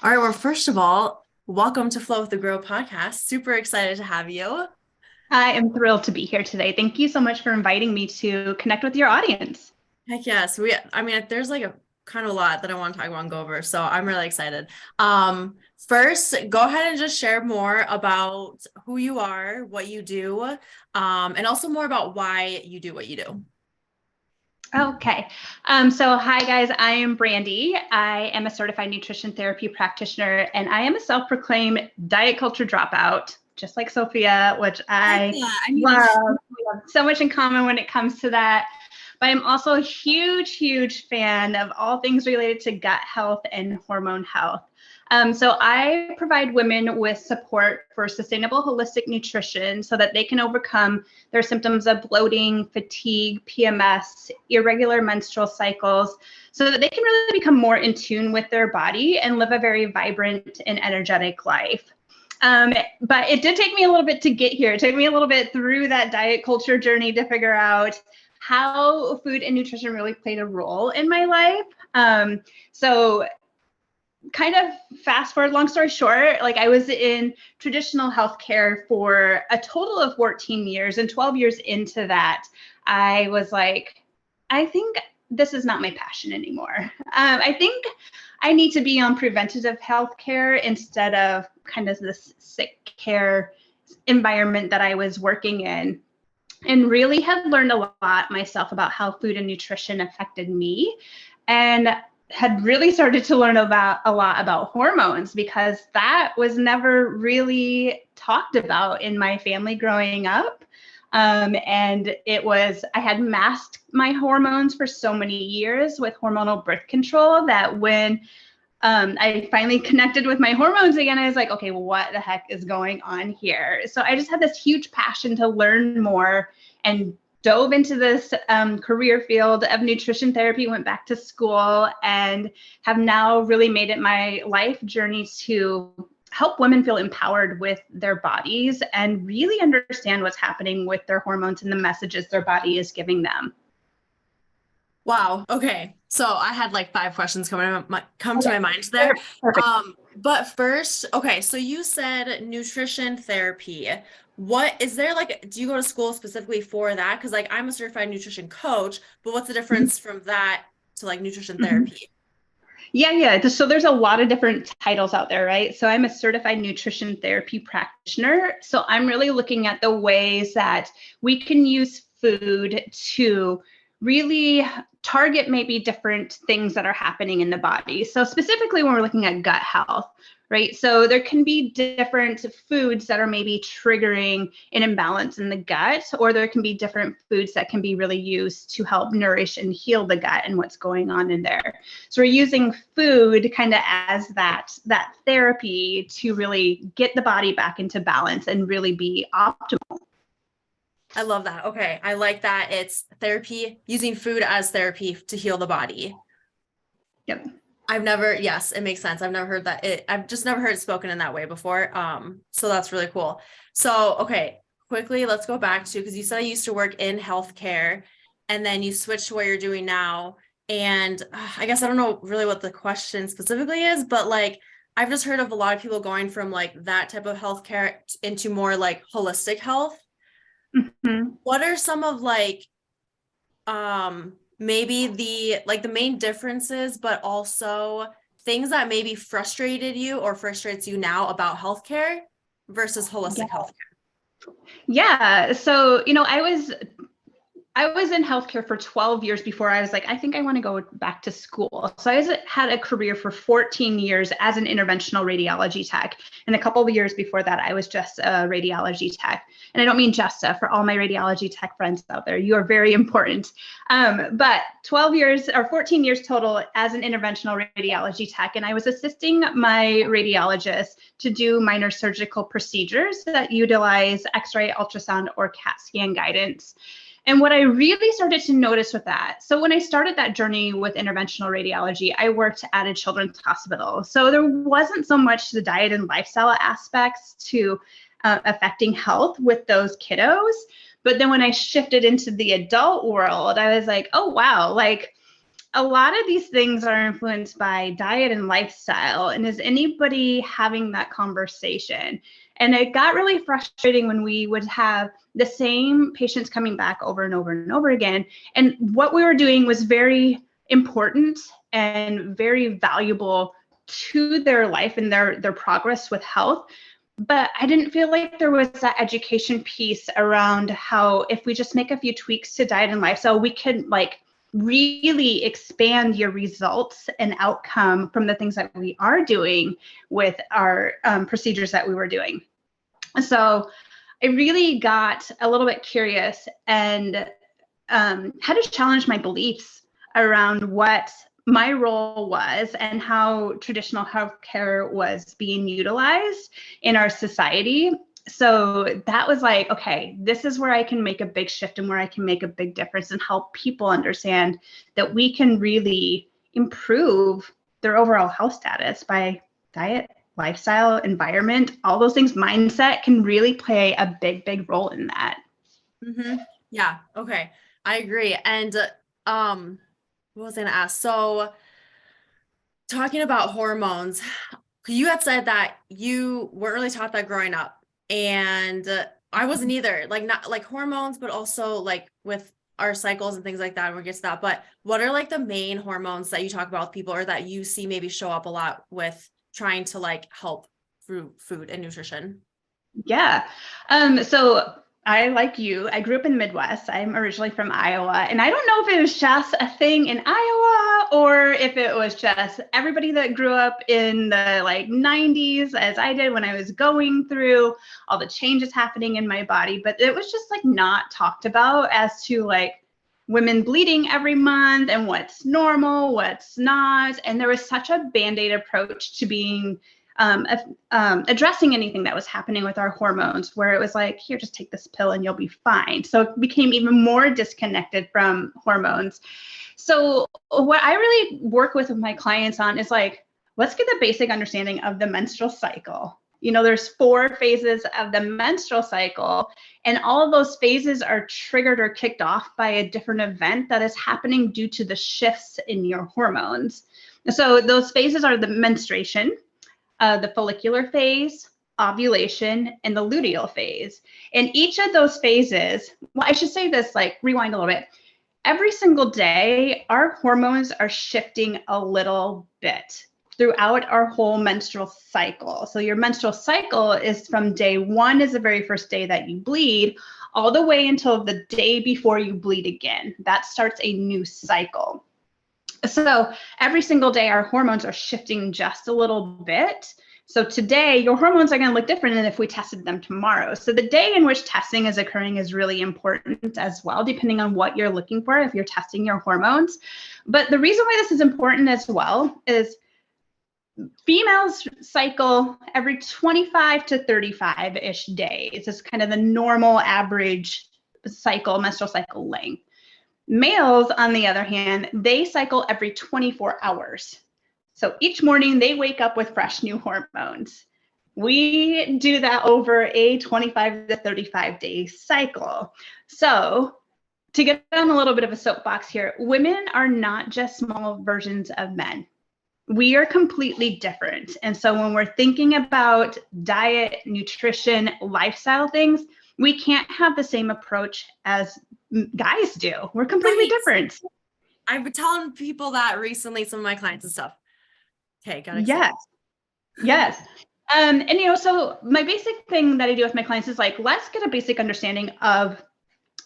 All right, well, first of all, welcome to Flow with the Grow podcast. Super excited to have you. I am thrilled to be here today. Thank you so much for inviting me to connect with your audience. Heck yes. I mean, there's like a kind of a lot that I want to talk about and go over, so I'm really excited. First, go ahead and just share more about who you are, what you do, and also more about why you do what you do. Okay. So hi guys, I am Brandee. I am a certified nutrition therapy practitioner and I am a self-proclaimed diet culture dropout, just like Sophia, which Heck I yeah. love. We have so much in common when it comes to that. But I'm also a huge, huge fan of all things related to gut health and hormone health. So I provide women with support for sustainable holistic nutrition so that they can overcome their symptoms of bloating, fatigue, PMS, irregular menstrual cycles, so that they can really become more in tune with their body and live a very vibrant and energetic life. But it did take me a little bit to get here. It took me a little bit through that diet culture journey to figure out how food and nutrition really played a role in my life. So kind of fast forward, long story short, like I was in traditional healthcare for a total of 14 years, and 12 years into that, I was like, I think this is not my passion anymore. I think I need to be on preventative healthcare instead of kind of this sick care environment that I was working in, and really have learned a lot myself about how food and nutrition affected me, and had really started to learn about a lot about hormones because that was never really talked about in my family growing up. And I had masked my hormones for so many years with hormonal birth control that when I finally connected with my hormones again, I was like, okay, well, what the heck is going on here? So I just had this huge passion to learn more and dove into this career field of nutrition therapy, went back to school, and have now really made it my life journey to help women feel empowered with their bodies and really understand what's happening with their hormones and the messages their body is giving them. Wow. Okay. So I had like five questions come to Okay, my mind there. perfect. But first, okay, so you said nutrition therapy. What is there like, do you go to school specifically for that? Because like I'm a certified nutrition coach, but what's the difference from that to like nutrition Mhm. therapy? Yeah. So there's a lot of different titles out there, right? So I'm a certified nutrition therapy practitioner. So I'm really looking at the ways that we can use food to really target maybe different things that are happening in the body. So specifically when we're looking at gut health, right? So there can be different foods that are maybe triggering an imbalance in the gut, or there can be different foods that can be really used to help nourish and heal the gut and what's going on in there. So we're using food kind of as that therapy to really get the body back into balance and really be optimal. I love that. Okay. I like that it's therapy, using food as therapy to heal the body. Yep. Yes, it makes sense. I've just never heard it spoken in that way before. So that's really cool. So, okay, quickly, let's go back to, because you said you used to work in healthcare and then you switched to what you're doing now. And I guess I don't know really what the question specifically is, but like I've just heard of a lot of people going from like that type of healthcare into more like holistic health. Mm-hmm. What are some of like maybe the main differences, but also things that maybe frustrated you or frustrates you now about healthcare versus Yeah. holistic healthcare? Yeah. So, I was in healthcare for 12 years before I was like, I think I want to go back to school. So had a career for 14 years as an interventional radiology tech. And a couple of years before that, I was just a radiology tech. And I don't mean just for all my radiology tech friends out there. You are very important. But 12 years or 14 years total as an interventional radiology tech. And I was assisting my radiologist to do minor surgical procedures that utilize X-ray, ultrasound, or CAT scan guidance. And what I really started to notice with that, so when I started that journey with interventional radiology, I worked at a children's hospital. So there wasn't so much the diet and lifestyle aspects to affecting health with those kiddos. But then when I shifted into the adult world, I was like, oh, wow, like a lot of these things are influenced by diet and lifestyle. And is anybody having that conversation? And it got really frustrating when we would have the same patients coming back over and over and over again. And what we were doing was very important and very valuable to their life and their progress with health. But I didn't feel like there was that education piece around how if we just make a few tweaks to diet and lifestyle, we can like really expand your results and outcome from the things that we are doing with our procedures that we were doing. So I really got a little bit curious and had to challenge my beliefs around what my role was and how traditional healthcare was being utilized in our society. So that was like, okay, this is where I can make a big shift and where I can make a big difference and help people understand that we can really improve their overall health status by diet, lifestyle, environment, all those things. Mindset can really play a big, big role in that. Yeah. Okay. I agree. And what was I gonna ask? So talking about hormones, you had said that you weren't really taught that growing up, and I wasn't either. Like not like hormones, but also like with our cycles and things like that. We'll get to that. But what are like the main hormones that you talk about with people, or that you see maybe show up a lot with trying to like help through food and nutrition? Yeah. So I, like you, I grew up in the Midwest. I'm originally from Iowa, and I don't know if it was just a thing in Iowa or if it was just everybody that grew up in the like 90s, as I did when I was going through all the changes happening in my body, but it was just like not talked about as to like women bleeding every month and what's normal, what's not. And there was such a Band-Aid approach to being addressing anything that was happening with our hormones, where it was like, here, just take this pill and you'll be fine. So it became even more disconnected from hormones. So what I really work with my clients on is like, let's get the basic understanding of the menstrual cycle. You know, there's 4 phases of the menstrual cycle, and all of those phases are triggered or kicked off by a different event that is happening due to the shifts in your hormones. So those phases are the menstruation, the follicular phase, ovulation, and the luteal phase. And each of those phases, well, I should say this, like rewind a little bit. Every single day, our hormones are shifting a little bit throughout our whole menstrual cycle. So your menstrual cycle is from day 1 is the very first day that you bleed, all the way until the day before you bleed again. That starts a new cycle. So every single day, our hormones are shifting just a little bit. So today, your hormones are going to look different than if we tested them tomorrow. So the day in which testing is occurring is really important as well, depending on what you're looking for if you're testing your hormones. But the reason why this is important as well is females cycle every 25 to 35-ish days. It's kind of the normal average cycle, menstrual cycle length. Males, on the other hand, they cycle every 24 hours. So each morning they wake up with fresh new hormones. We do that over a 25 to 35-day cycle. So to get on a little bit of a soapbox here, women are not just small versions of men. We are completely different. And so when we're thinking about diet, nutrition, lifestyle things, we can't have the same approach as guys do. We're completely different. I've been telling people that recently, some of my clients and stuff. Okay, got it. Yes. And you know, so my basic thing that I do with my clients is like, let's get a basic understanding of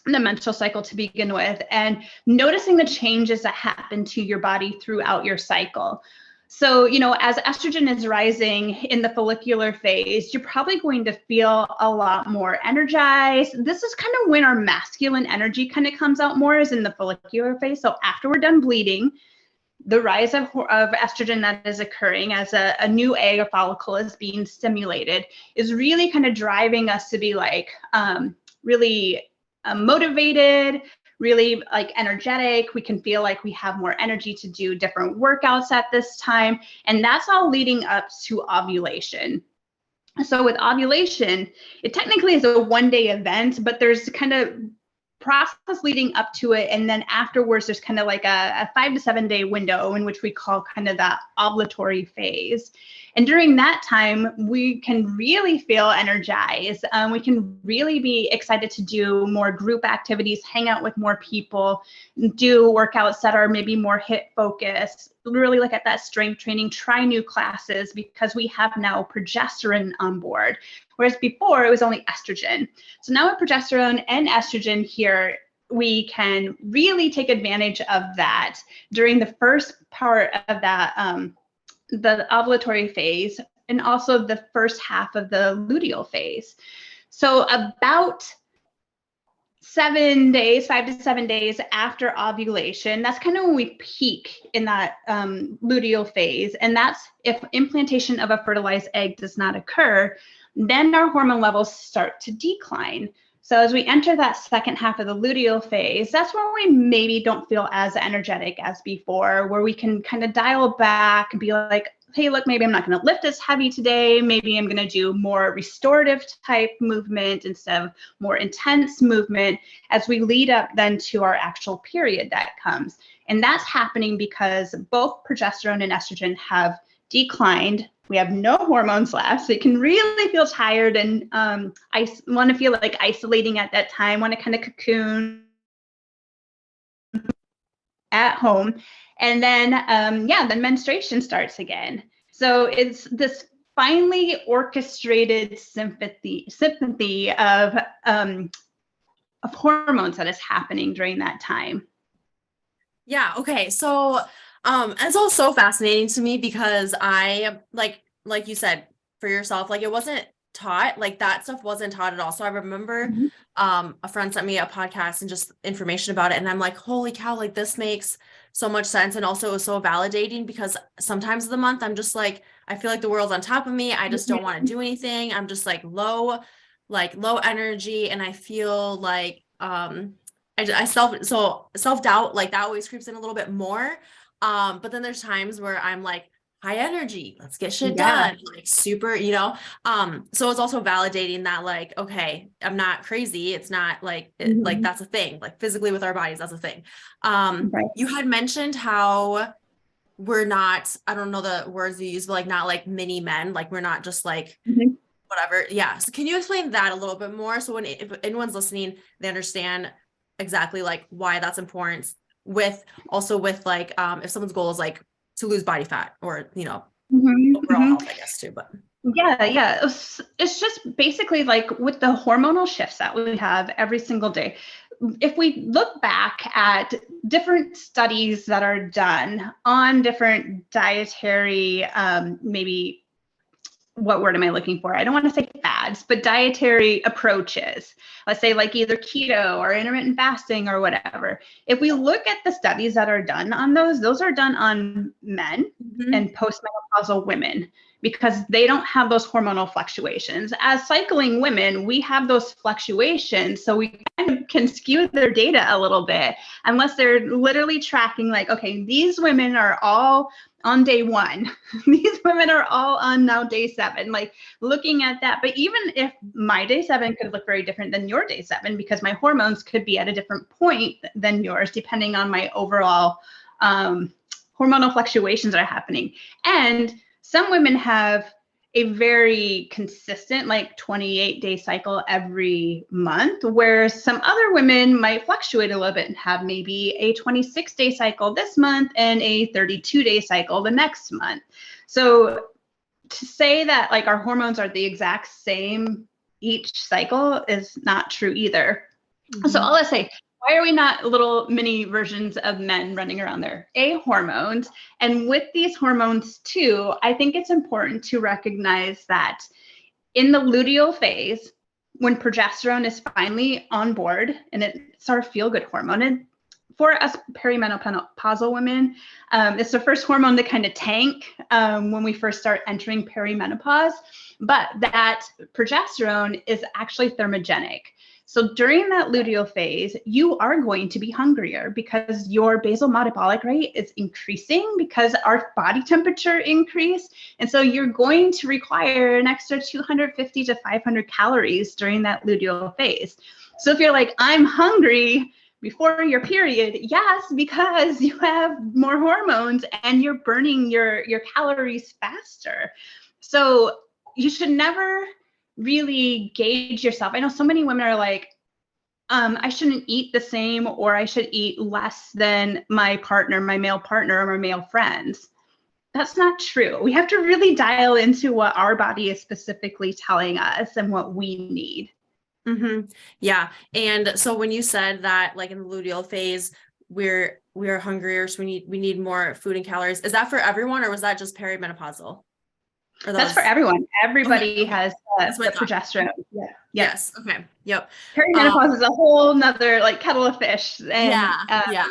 the menstrual cycle to begin with, and noticing the changes that happen to your body throughout your cycle. So, you know, as estrogen is rising in the follicular phase, you're probably going to feel a lot more energized. This is kind of when our masculine energy kind of comes out more, is in the follicular phase. So after we're done bleeding, the rise of estrogen that is occurring as a new egg or follicle is being stimulated is really kind of driving us to be like really motivated, really like energetic. We can feel like we have more energy to do different workouts at this time. And that's all leading up to ovulation. So with ovulation, it technically is a one-day event, but there's kind of process leading up to it. And then afterwards, there's kind of like a 5 to 7 day window in which we call kind of that ovulatory phase. And during that time, we can really feel energized. We can really be excited to do more group activities, hang out with more people, do workouts that are maybe more HIIT focused, really look at that strength training, try new classes, because we have now progesterone on board. Whereas before it was only estrogen. So now with progesterone and estrogen here, we can really take advantage of that during the first part of that, the ovulatory phase, and also the first half of the luteal phase. So about 7 days, 5 to 7 days after ovulation, that's kind of when we peak in that luteal phase. And that's if implantation of a fertilized egg does not occur, then our hormone levels start to decline. So as we enter that second half of the luteal phase, that's where we maybe don't feel as energetic as before, where we can kind of dial back and be like, hey, look, maybe I'm not going to lift as heavy today. Maybe I'm going to do more restorative type movement instead of more intense movement as we lead up then to our actual period that comes. And that's happening because both progesterone and estrogen have declined. We have no hormones left, so you can really feel tired and I want to feel like isolating at that time, want to kind of cocoon at home. And then, then menstruation starts again. So it's this finely orchestrated symphony of hormones that is happening during that time. Yeah. Okay. So, it's all so fascinating to me because I like you said for yourself, like it wasn't taught, like that stuff wasn't taught at all. So I remember, a friend sent me a podcast and just information about it. And I'm like, holy cow, like this makes so much sense. And also it was so validating because sometimes of the month, I'm just like, I feel like the world's on top of me. I just don't want to do anything. I'm just like low energy. And I feel like, I self-doubt, like that always creeps in a little bit more. But then there's times where I'm like high energy, let's get shit done, like super, so it's also validating that like, okay, I'm not crazy. It's not like, like that's a thing, like physically with our bodies, that's a thing. Right. You had mentioned how we're not, I don't know the words you use, but like not like mini men, like we're not just like whatever. Yeah. So can you explain that a little bit more? So if anyone's listening, they understand exactly like why that's important with like, if someone's goal is like to lose body fat or, overall health, I guess too, but. Yeah. It's just basically like with the hormonal shifts that we have every single day. If we look back at different studies that are done on different dietary, maybe what word am I looking for? I don't want to say fads, but dietary approaches. Let's say like either keto or intermittent fasting or whatever. If we look at the studies that are done on those are done on men and postmenopausal women because they don't have those hormonal fluctuations. As cycling women, we have those fluctuations. So we kind of can skew their data a little bit unless they're literally tracking like, okay, these women are all on day 1. These women are all on now day 7, like looking at that. But even if my day 7 could look very different than your day 7, because my hormones could be at a different point than yours, depending on my overall hormonal fluctuations that are happening. And some women have a very consistent, like 28-day cycle every month, whereas some other women might fluctuate a little bit and have maybe a 26-day cycle this month and a 32-day cycle the next month. So to say that like our hormones are the exact same each cycle is not true either. So all I say, why are we not little mini versions of men running around there? Hormones. And with these hormones too, I think it's important to recognize that in the luteal phase, when progesterone is finally on board and it's our feel-good hormone, and for us perimenopausal women, it's the first hormone to kind of tank when we first start entering perimenopause, but that progesterone is actually thermogenic. So during that luteal phase, you are going to be hungrier because your basal metabolic rate is increasing because our body temperature increased. And so you're going to require an extra 250 to 500 calories during that luteal phase. So if you're like, I'm hungry before your period, yes, because you have more hormones and you're burning your calories faster. So you should never really gauge yourself. I know so many women are like, I shouldn't eat the same, or I should eat less than my partner, my male partner, or my male friends. That's not true. We have to really dial into what our body is specifically telling us and what we need. Mm-hmm. Yeah. And so when you said that, like in the luteal phase, we're hungrier, so we need more food and calories. Is that for everyone, or was that just perimenopausal? Or that That's for was everyone. okay. Everybody has That's the what I thought. progesterone. Yeah. Yep. Yes. Okay. Yep. Perimenopause is a whole nother like kettle of fish. And Yeah. Yeah.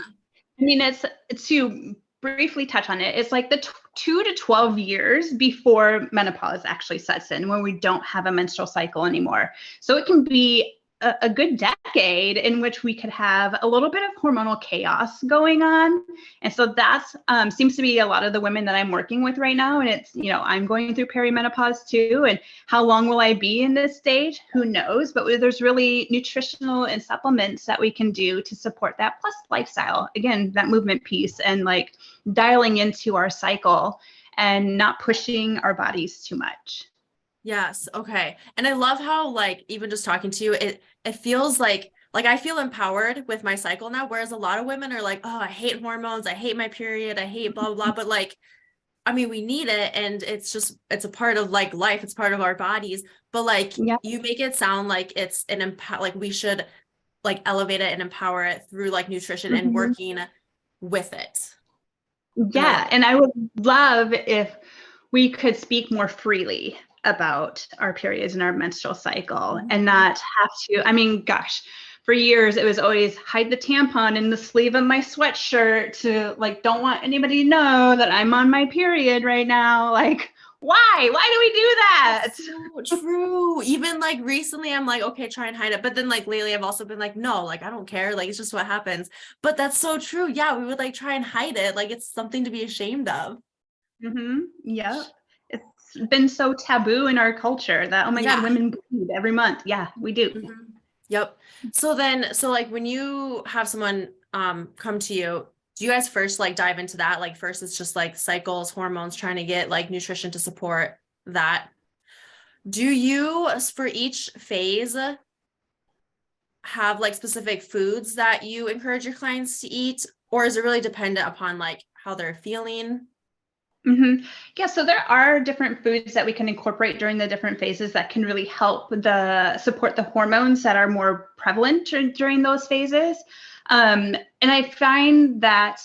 I mean, it's to briefly touch on it. It's like the 2 to 12 years before menopause actually sets in, when we don't have a menstrual cycle anymore. So it can be a good decade in which we could have a little bit of hormonal chaos going on. And so that's seems to be a lot of the women that I'm working with right now. And it's, I'm going through perimenopause too. And how long will I be in this stage? Who knows? But there's really nutritional and supplements that we can do to support that, plus lifestyle. Again, that movement piece, and like dialing into our cycle and not pushing our bodies too much. Yes. Okay. And I love how, like, even just talking to you, it feels like I feel empowered with my cycle now, whereas a lot of women are like, oh, I hate hormones, I hate my period, I hate blah, blah, blah. But like, I mean, we need it, and it's a part of like life, it's part of our bodies. But like, Yeah. you make it sound like it's like we should like elevate it and empower it through like nutrition and working with it. Yeah. And I would love if we could speak more freely about our periods and our menstrual cycle and not have to, I mean, gosh, for years it was always hide the tampon in the sleeve of my sweatshirt to like, don't want anybody to know that I'm on my period right now. Like, why do we do that? That's so true. Even like recently I'm like, okay, try and hide it. But then like lately I've also been like, no, like I don't care. Like it's just what happens. But that's so true. Yeah, we would like try and hide it. Like it's something to be ashamed of. Yep. It's been so taboo in our culture that, oh my God, women bleed every month. Yeah, we do. Yep. So like when you have someone come to you, do you guys first like dive into that? Like first it's just like cycles, hormones, trying to get like nutrition to support that. Do you, for each phase, have like specific foods that you encourage your clients to eat, or is it really dependent upon like how they're feeling? Yeah, so there are different foods that we can incorporate during the different phases that can really help support the hormones that are more prevalent during those phases. And I find that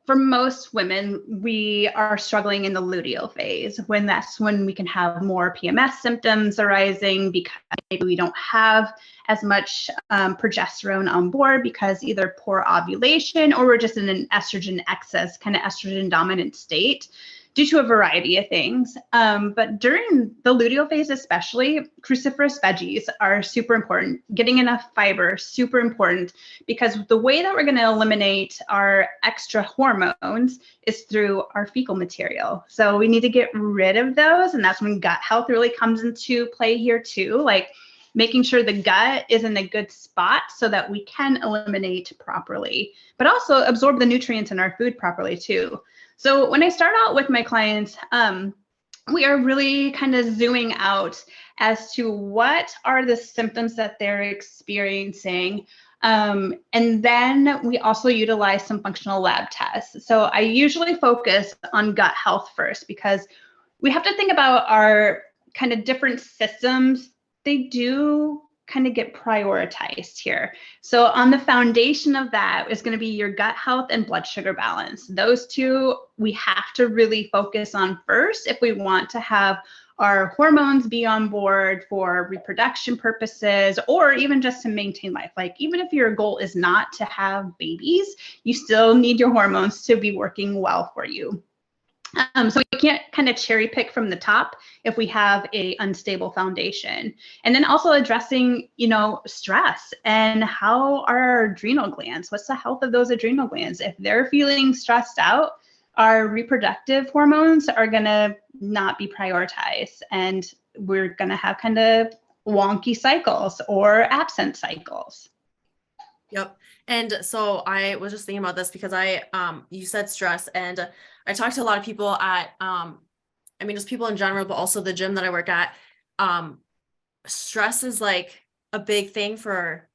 for most women, we are struggling in the luteal phase, when that's when we can have more PMS symptoms arising because maybe we don't have as much progesterone on board because either poor ovulation or we're just in an estrogen excess, kind of estrogen dominant state due to a variety of things. But during the luteal phase, especially, cruciferous veggies are super important. Getting enough fiber, super important, because the way that we're going to eliminate our extra hormones is through our fecal material. So we need to get rid of those. And that's when gut health really comes into play here too. Like making sure the gut is in a good spot so that we can eliminate properly, but also absorb the nutrients in our food properly too. So when I start out with my clients, we are really kind of zooming out as to what are the symptoms that they're experiencing. And then we also utilize some functional lab tests. So I usually focus on gut health first, because we have to think about our kind of different systems. They do kind of get prioritized here. So on the foundation of that is going to be your gut health and blood sugar balance. Those two we have to really focus on first if we want to have our hormones be on board for reproduction purposes, or even just to maintain life. Like even if your goal is not to have babies, you still need your hormones to be working well for you. So we can't kind of cherry pick from the top if we have a unstable foundation. And then also addressing, stress and how are our adrenal glands, what's the health of those adrenal glands? If they're feeling stressed out, our reproductive hormones are going to not be prioritized, and we're going to have kind of wonky cycles or absent cycles. Yep. And so I was just thinking about this because you said stress, and I talked to a lot of people at, I mean, just people in general, but also the gym that I work at. Stress is like a big thing for,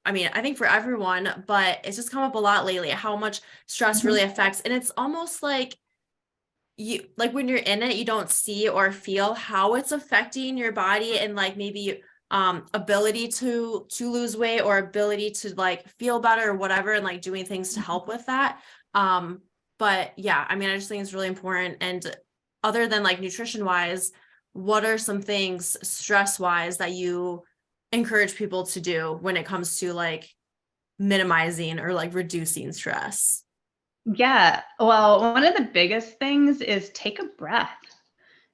I mean, I think for everyone, but it's just come up a lot lately, how much stress really affects. And it's almost like like when you're in it, you don't see or feel how it's affecting your body, and like maybe ability to lose weight or ability to like feel better or whatever, and like doing things to help with that. But yeah, I mean, I just think it's really important. And other than like nutrition wise, what are some things stress wise that you encourage people to do when it comes to like minimizing or like reducing stress? Yeah. Well, one of the biggest things is take a breath.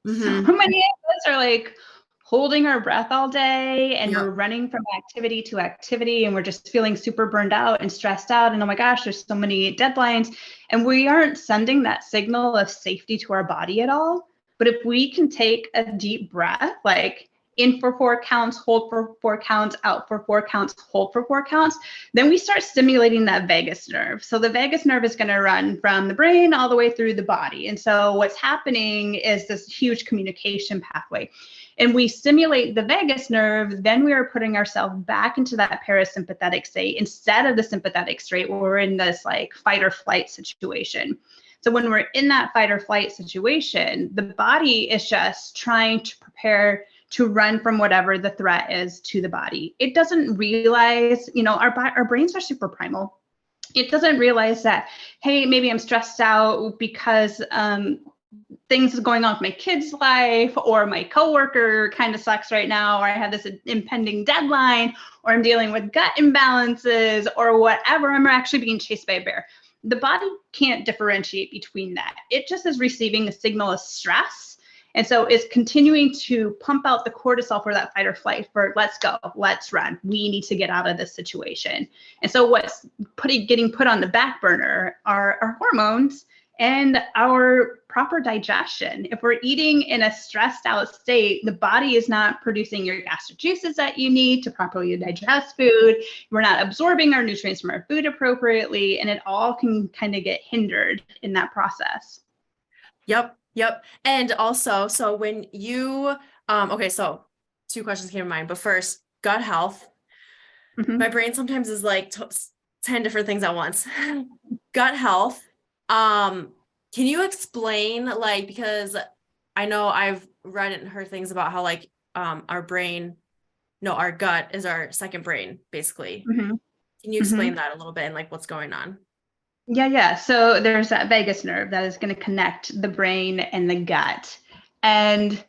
So Mm-hmm. many of us are like holding our breath all day, and Yep. we're running from activity to activity, and we're just feeling super burned out and stressed out. And oh my gosh, there's so many deadlines. And we aren't sending that signal of safety to our body at all. But if we can take a deep breath, like in for 4 counts, hold for 4 counts, out for 4 counts, hold for 4 counts, then we start stimulating that vagus nerve. So the vagus nerve is going to run from the brain all the way through the body. And so what's happening is this huge communication pathway. And we stimulate the vagus nerve, then we are putting ourselves back into that parasympathetic state instead of the sympathetic state where we're in this like fight or flight situation. So when we're in that fight or flight situation, the body is just trying to prepare to run from whatever the threat is to the body. It doesn't realize, our brains are super primal. It doesn't realize that, hey, maybe I'm stressed out because things are going on with my kid's life, or my coworker kind of sucks right now, or I have this impending deadline, or I'm dealing with gut imbalances, or whatever. I'm actually being chased by a bear. The body can't differentiate between that. It just is receiving a signal of stress. And so it's continuing to pump out the cortisol for that fight or flight, for let's go, let's run. We need to get out of this situation. And so what's getting put on the back burner are our hormones and our proper digestion. If we're eating in a stressed out state, the body is not producing your gastric juices that you need to properly digest food. We're not absorbing our nutrients from our food appropriately, and it all can kind of get hindered in that process. Yep. Yep. And also, so when you, okay, so 2 questions came to mind, but first, gut health. Mm-hmm. My brain sometimes is like 10 different things at once. Gut health. Can you explain, like, because I know I've read and heard things about how like, our gut is our second brain, basically. Mm-hmm. Can you explain that a little bit and like what's going on? Yeah. So there's that vagus nerve that is going to connect the brain and the gut. And,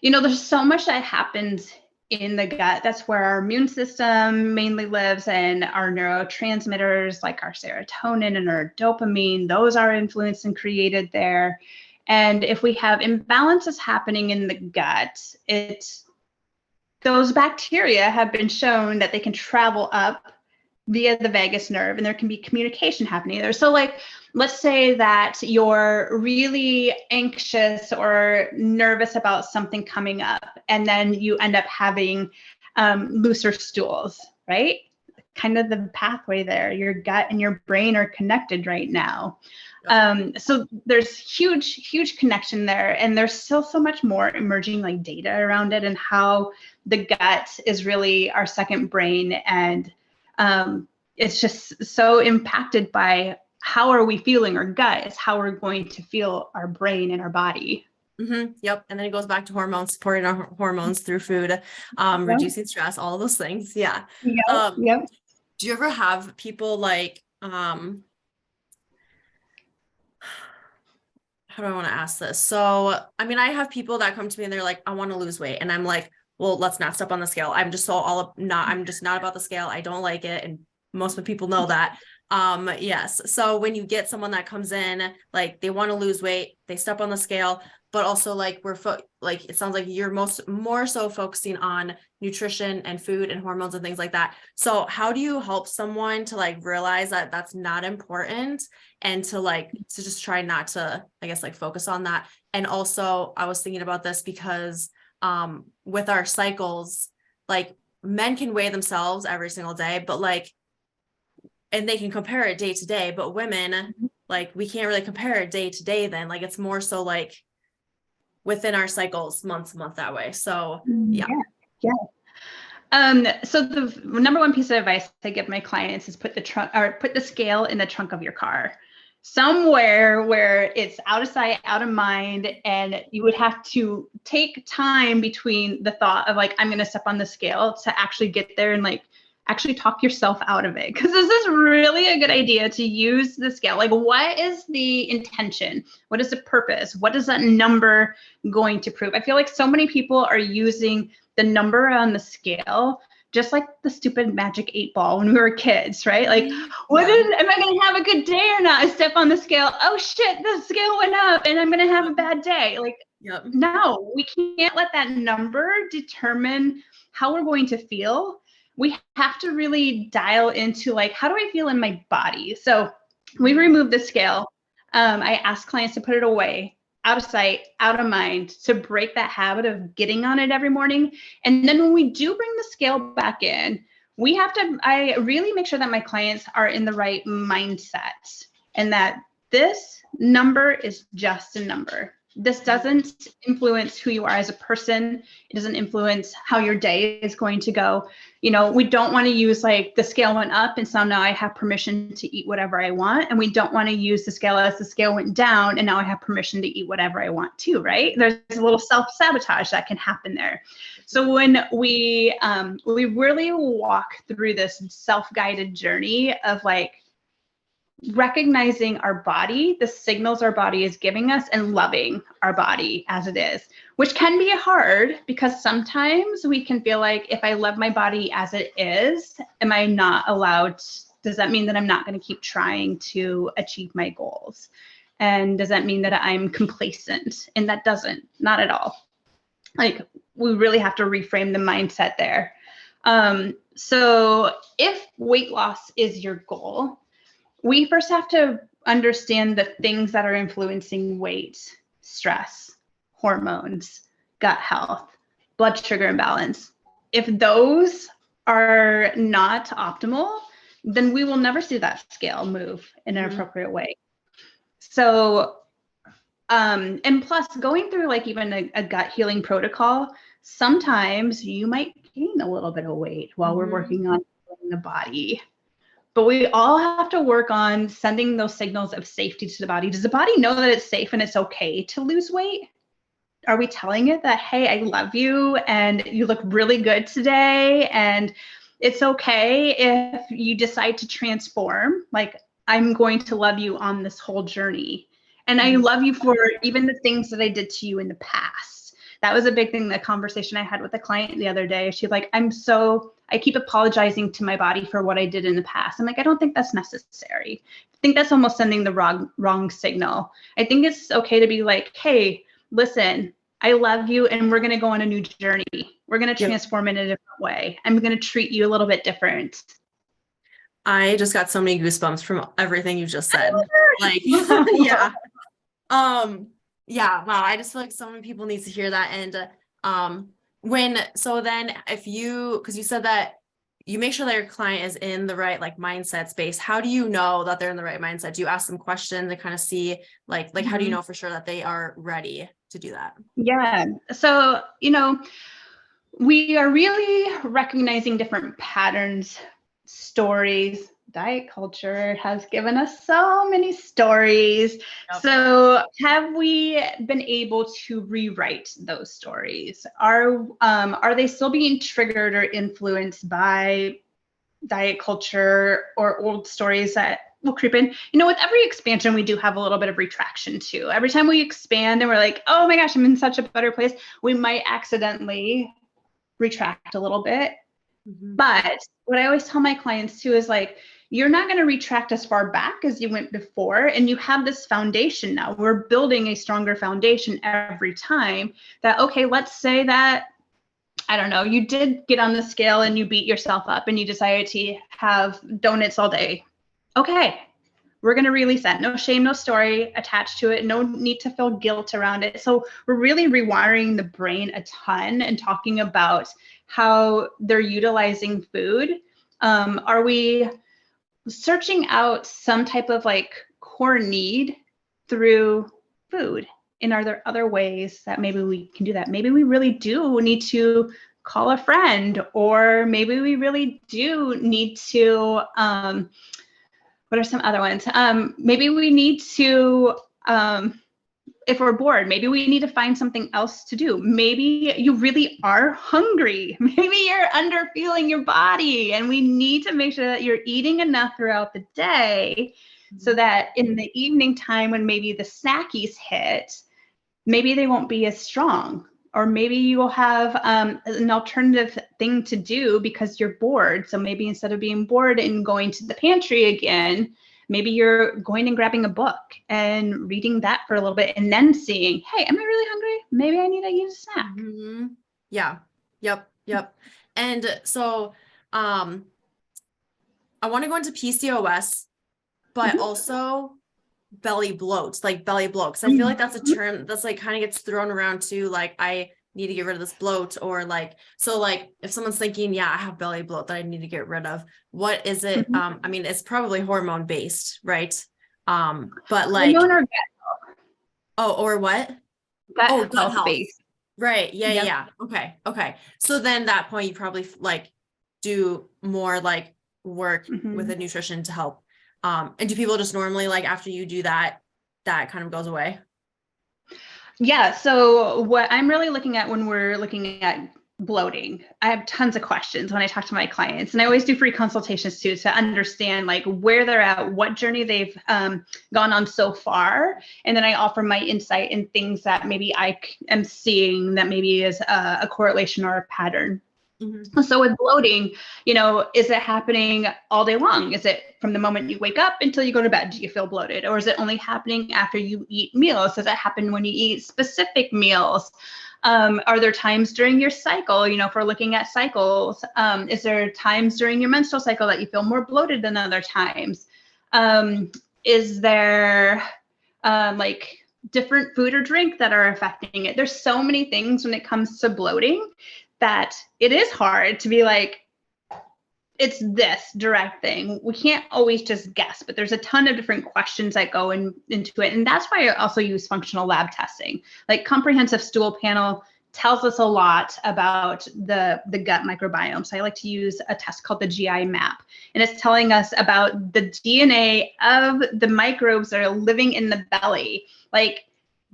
there's so much that happens in the gut. That's where our immune system mainly lives, and our neurotransmitters like our serotonin and our dopamine, those are influenced and created there. And if we have imbalances happening in the gut, those bacteria have been shown that they can travel up via the vagus nerve, and there can be communication happening there. So like, let's say that you're really anxious or nervous about something coming up, and then you end up having looser stools, right? Kind of the pathway there. Your gut and your brain are connected right now. So there's huge connection there, and there's still so much more emerging like data around it, and how the gut is really our second brain. And it's just so impacted by how are we feeling our gut is how we're going to feel our brain and our body. Mm-hmm. Yep. And then it goes back to hormones, supporting our hormones through food, reducing stress, all those things. Yeah. Yep. Do you ever have people like, how do I want to ask this? So, I mean, I have people that come to me and they're like, I want to lose weight. And I'm like, well, let's not step on the scale. I'm just I'm just not about the scale. I don't like it. And most of the people know that. Yes. So when you get someone that comes in, like they want to lose weight, they step on the scale, but also like like it sounds like you're more so focusing on nutrition and food and hormones and things like that. So how do you help someone to like realize that that's not important, and to just try not to, I guess, like focus on that? And also I was thinking about this because with our cycles, like men can weigh themselves every single day, but like, and they can compare it day to day, but women, like we can't really compare it day to day then. Like it's more so like within our cycles, month to month that way. So yeah. So the number one piece of advice I give my clients is put the scale in the trunk of your car, somewhere where it's out of sight, out of mind, and you would have to take time between the thought of like, I'm going to step on the scale to actually get there and like actually talk yourself out of it. Because this is really a good idea to use the scale. Like, what is the intention? What is the purpose? What is that number going to prove? I feel like so many people are using the number on the scale just like the stupid magic 8-ball when we were kids, right? Like, am I going to have a good day or not? I step on the scale. Oh shit, the scale went up and I'm going to have a bad day. Like, no, we can't let that number determine how we're going to feel. We have to really dial into like, how do I feel in my body? So we remove the scale. I ask clients to put it away, out of sight, out of mind, to break that habit of getting on it every morning. And then when we do bring the scale back in, I really make sure that my clients are in the right mindset and that this number is just a number. This doesn't influence who you are as a person. It doesn't influence how your day is going to go. You know, we don't want to use like the scale went up and so now I have permission to eat whatever I want. And we don't want to use the scale as the scale went down and now I have permission to eat whatever I want to, right? There's a little self-sabotage that can happen there. So when we really walk through this self-guided journey of like, recognizing our body, the signals our body is giving us, and loving our body as it is, which can be hard because sometimes we can feel like if I love my body as it is, am I not allowed? Does that mean that I'm not going to keep trying to achieve my goals? And does that mean that I'm complacent? And that doesn't, not at all. Like we really have to reframe the mindset there. So if weight loss is your goal, we first have to understand the things that are influencing weight: stress, hormones, gut health, blood sugar imbalance. If those are not optimal, then we will never see that scale move in an appropriate way. So, and plus going through like even a gut healing protocol, sometimes you might gain a little bit of weight while we're working on healing the body. But we all have to work on sending those signals of safety to the body. Does the body know that it's safe and it's okay to lose weight? Are we telling it that, hey, I love you and you look really good today and it's okay if you decide to transform? Like, I'm going to love you on this whole journey. And I love you for even the things that I did to you in the past. That was a big thing, the conversation I had with a client the other day. She's like, I keep apologizing to my body for what I did in the past. I'm like, I don't think that's necessary. I think that's almost sending the wrong signal. I think it's okay to be like, hey, listen, I love you and we're going to go on a new journey. We're going to transform in a different way. I'm going to treat you a little bit different. I just got so many goosebumps from everything you just said. Like, yeah. Yeah, wow. I just feel like so many people need to hear that. And if you, because you said that you make sure that your client is in the right like mindset space, how do you know that they're in the right mindset? Do you ask them questions to kind of see like how do you know for sure that they are ready to do that? Yeah. So, you know, we are really recognizing different patterns, stories. Diet culture has given us so many stories. Yep. So have we been able to rewrite those stories? Are they still being triggered or influenced by diet culture or old stories that will creep in? You know, with every expansion, we do have a little bit of retraction too. Every time we expand and we're like, oh my gosh, I'm in such a better place, we might accidentally retract a little bit. But what I always tell my clients too is like, you're not going to retract as far back as you went before. And you have this foundation now. We're building a stronger foundation every time that, okay, let's say that, I don't know, you did get on the scale and you beat yourself up and you decided to have donuts all day. Okay, we're going to release that. No shame, no story attached to it. No need to feel guilt around it. So we're really rewiring the brain a ton and talking about how they're utilizing food. Are we searching out some type of like core need through food? And are there other ways that maybe we can do that? Maybe we really do need to call a friend, or maybe we really do need to, what are some other ones? Maybe we need to, if we're bored, maybe we need to find something else to do. Maybe you really are hungry. Maybe you're under feeling your body, and we need to make sure that you're eating enough throughout the day so that in the evening time when maybe the snackies hit, maybe they won't be as strong. Or maybe you will have an alternative thing to do because you're bored. So maybe instead of being bored and going to the pantry again, maybe you're going and grabbing a book and reading that for a little bit and then seeing, hey, am I really hungry? Maybe I need to eat a snack. Mm-hmm. Yeah. Yep. And so I want to go into PCOS, but also belly bloat, like belly bloat. Cause I feel like that's a term that's like kind of gets thrown around too. Like I need to get rid of this bloat, or like, so like if someone's thinking, yeah, I have belly bloat that I need to get rid of, what is it? I mean, it's probably hormone based, right? But like, Hormone or or what? gut Gut health health. based. Right. Yeah. Yep. Yeah. Okay. So then that point, you probably like do more like work with the nutrition to help. And do people just normally like after you do that, that kind of goes away? Yeah. So what I'm really looking at when we're looking at bloating, I have tons of questions when I talk to my clients, and I always do free consultations too to understand like where they're at, what journey they've gone on so far, and then I offer my insight in things that maybe I am seeing that maybe is a correlation or a pattern. So with bloating, is it happening all day long? Is it from the moment you wake up until you go to bed? Do you feel bloated? Or is it only happening after you eat meals? Does it happen when you eat specific meals? Are there times during your cycle, if we're looking at cycles, is there times during your menstrual cycle that you feel more bloated than other times? Is there like different food or drink that are affecting it? There's so many things when it comes to bloating that it is hard to be like, it's this direct thing. We can't always just guess, but there's a ton of different questions that go into it. And that's why I also use functional lab testing. Like comprehensive stool panel tells us a lot about the gut microbiome. So I like to use a test called the GI map. And it's telling us about the DNA of the microbes that are living in the belly. Like,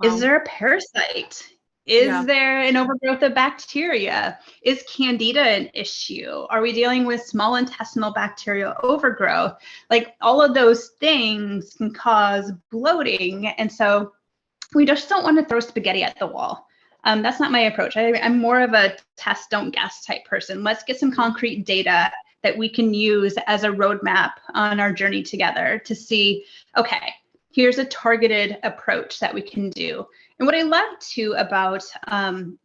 is there a parasite? Is there an overgrowth of bacteria? Is candida an issue? Are we dealing with small intestinal bacterial overgrowth? Like all of those things can cause bloating. And so we just don't want to throw spaghetti at the wall. That's not my approach. I'm more of a test, don't guess type person. Let's get some concrete data that we can use as a roadmap on our journey together to see, okay, here's a targeted approach that we can do. And what I love too about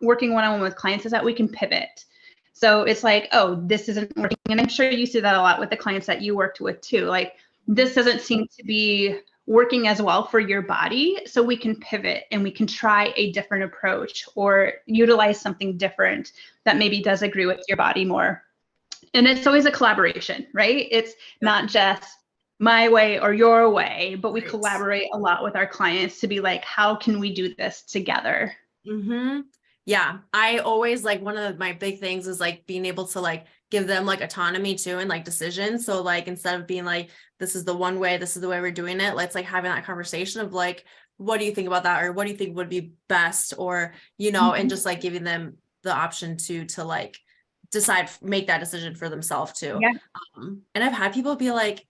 working one-on-one with clients is that we can pivot. So it's like, oh, this isn't working. And I'm sure you see that a lot with the clients that you worked with too. Like, this doesn't seem to be working as well for your body. So we can pivot and we can try a different approach or utilize something different that maybe does agree with your body more. And it's always a collaboration, right? It's not just my way or your way, but we collaborate a lot with our clients to be like, how can we do this together? Yeah. I always like, one of my big things is like being able to like give them like autonomy too and like decisions. So like, instead of being like, this is the one way, this is the way we're doing it, let's like having that conversation of like, what do you think about that? Or what do you think would be best? Or, and just like giving them the option to like decide, make that decision for themselves too. And I've had people be like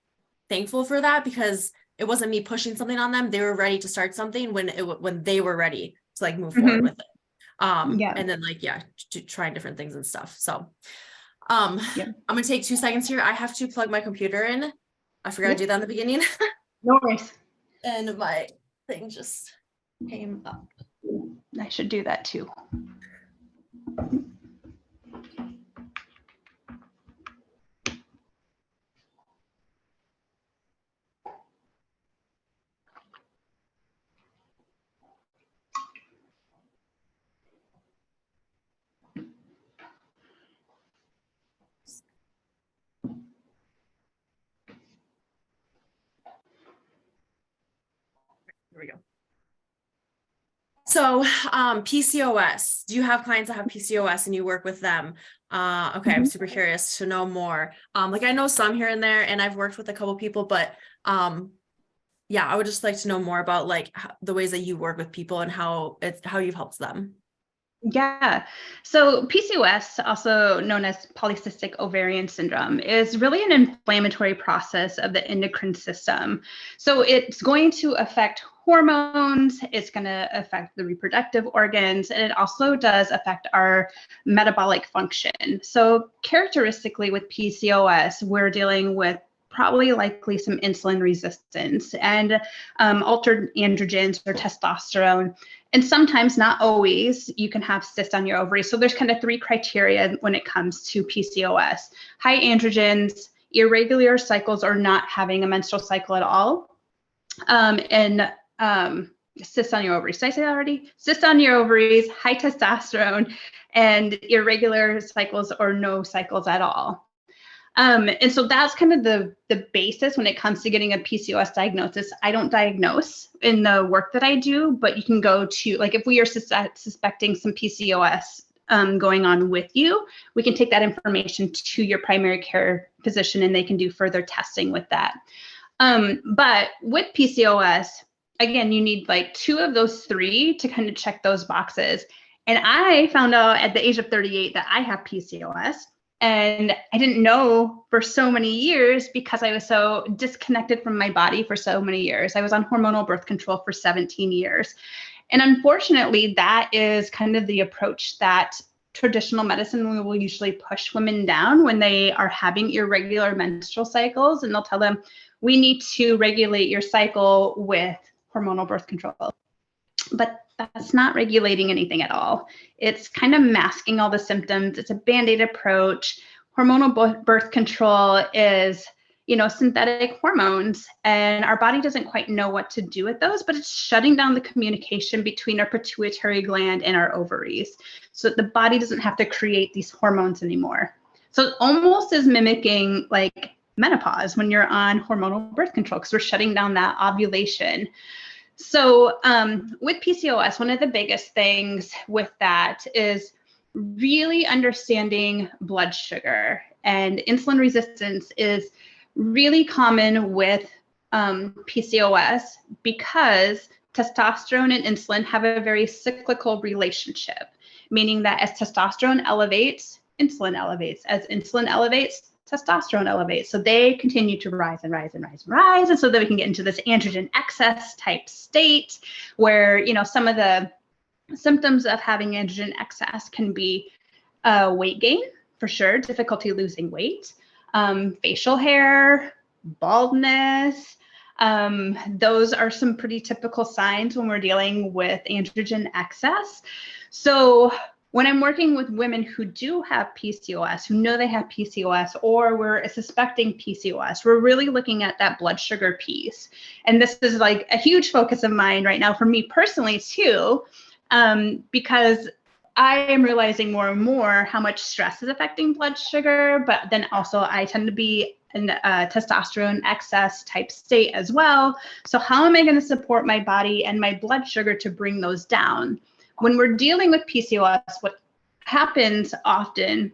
thankful for that, because it wasn't me pushing something on them. They were ready to start something when they were ready to like move forward with it. And then like, to try different things and stuff. So, I'm going to take 2 seconds here. I have to plug my computer in. I forgot to do that in the beginning. No worries. And my thing just came up. I should do that too. So, PCOS, do you have clients that have PCOS and you work with them? Okay, I'm Mhm. super curious to know more. Like I know some here and there, and I've worked with a couple people, but yeah, I would just like to know more about like the ways that you work with people and how you've helped them. Yeah. So PCOS, also known as polycystic ovarian syndrome, is really an inflammatory process of the endocrine system. So it's going to affect hormones, it's going to affect the reproductive organs, and it also does affect our metabolic function. So characteristically with PCOS, we're dealing with probably likely some insulin resistance and altered androgens or testosterone. And sometimes, not always, you can have cysts on your ovaries. So there's kind of three criteria when it comes to PCOS: high androgens, irregular cycles, or not having a menstrual cycle at all, and cysts on your ovaries. Did I say that already? Cysts on your ovaries, high testosterone, and irregular cycles or no cycles at all. And so that's kind of the basis when it comes to getting a PCOS diagnosis. I don't diagnose in the work that I do, but you can go to, like, if we are suspecting some PCOS going on with you, we can take that information to your primary care physician and they can do further testing with that. But with PCOS, again, you need like two of those three to kind of check those boxes. And I found out at the age of 38 that I have PCOS. And I didn't know for so many years because I was so disconnected from my body for so many years. I was on hormonal birth control for 17 years. And unfortunately, that is kind of the approach that traditional medicine will usually push women down when they are having irregular menstrual cycles. And they'll tell them, we need to regulate your cycle with hormonal birth control. But that's not regulating anything at all. It's kind of masking all the symptoms. It's a Band-Aid approach. Hormonal birth control is, synthetic hormones, and our body doesn't quite know what to do with those, but it's shutting down the communication between our pituitary gland and our ovaries so that the body doesn't have to create these hormones anymore. So it almost is mimicking like menopause when you're on hormonal birth control, because we're shutting down that ovulation. So with PCOS, one of the biggest things with that is really understanding blood sugar. And insulin resistance is really common with PCOS because testosterone and insulin have a very cyclical relationship, meaning that as testosterone elevates, insulin elevates. As insulin elevates, testosterone elevates. So they continue to rise and rise and rise and rise. And so that we can get into this androgen excess type state where, some of the symptoms of having androgen excess can be weight gain, for sure, difficulty losing weight, facial hair, baldness. Those are some pretty typical signs when we're dealing with androgen excess. So when I'm working with women who do have PCOS, who know they have PCOS, or we're suspecting PCOS, we're really looking at that blood sugar piece. And this is like a huge focus of mine right now for me personally too, because I am realizing more and more how much stress is affecting blood sugar, but then also I tend to be in a testosterone excess type state as well. So how am I going to support my body and my blood sugar to bring those down? When we're dealing with PCOS, what happens often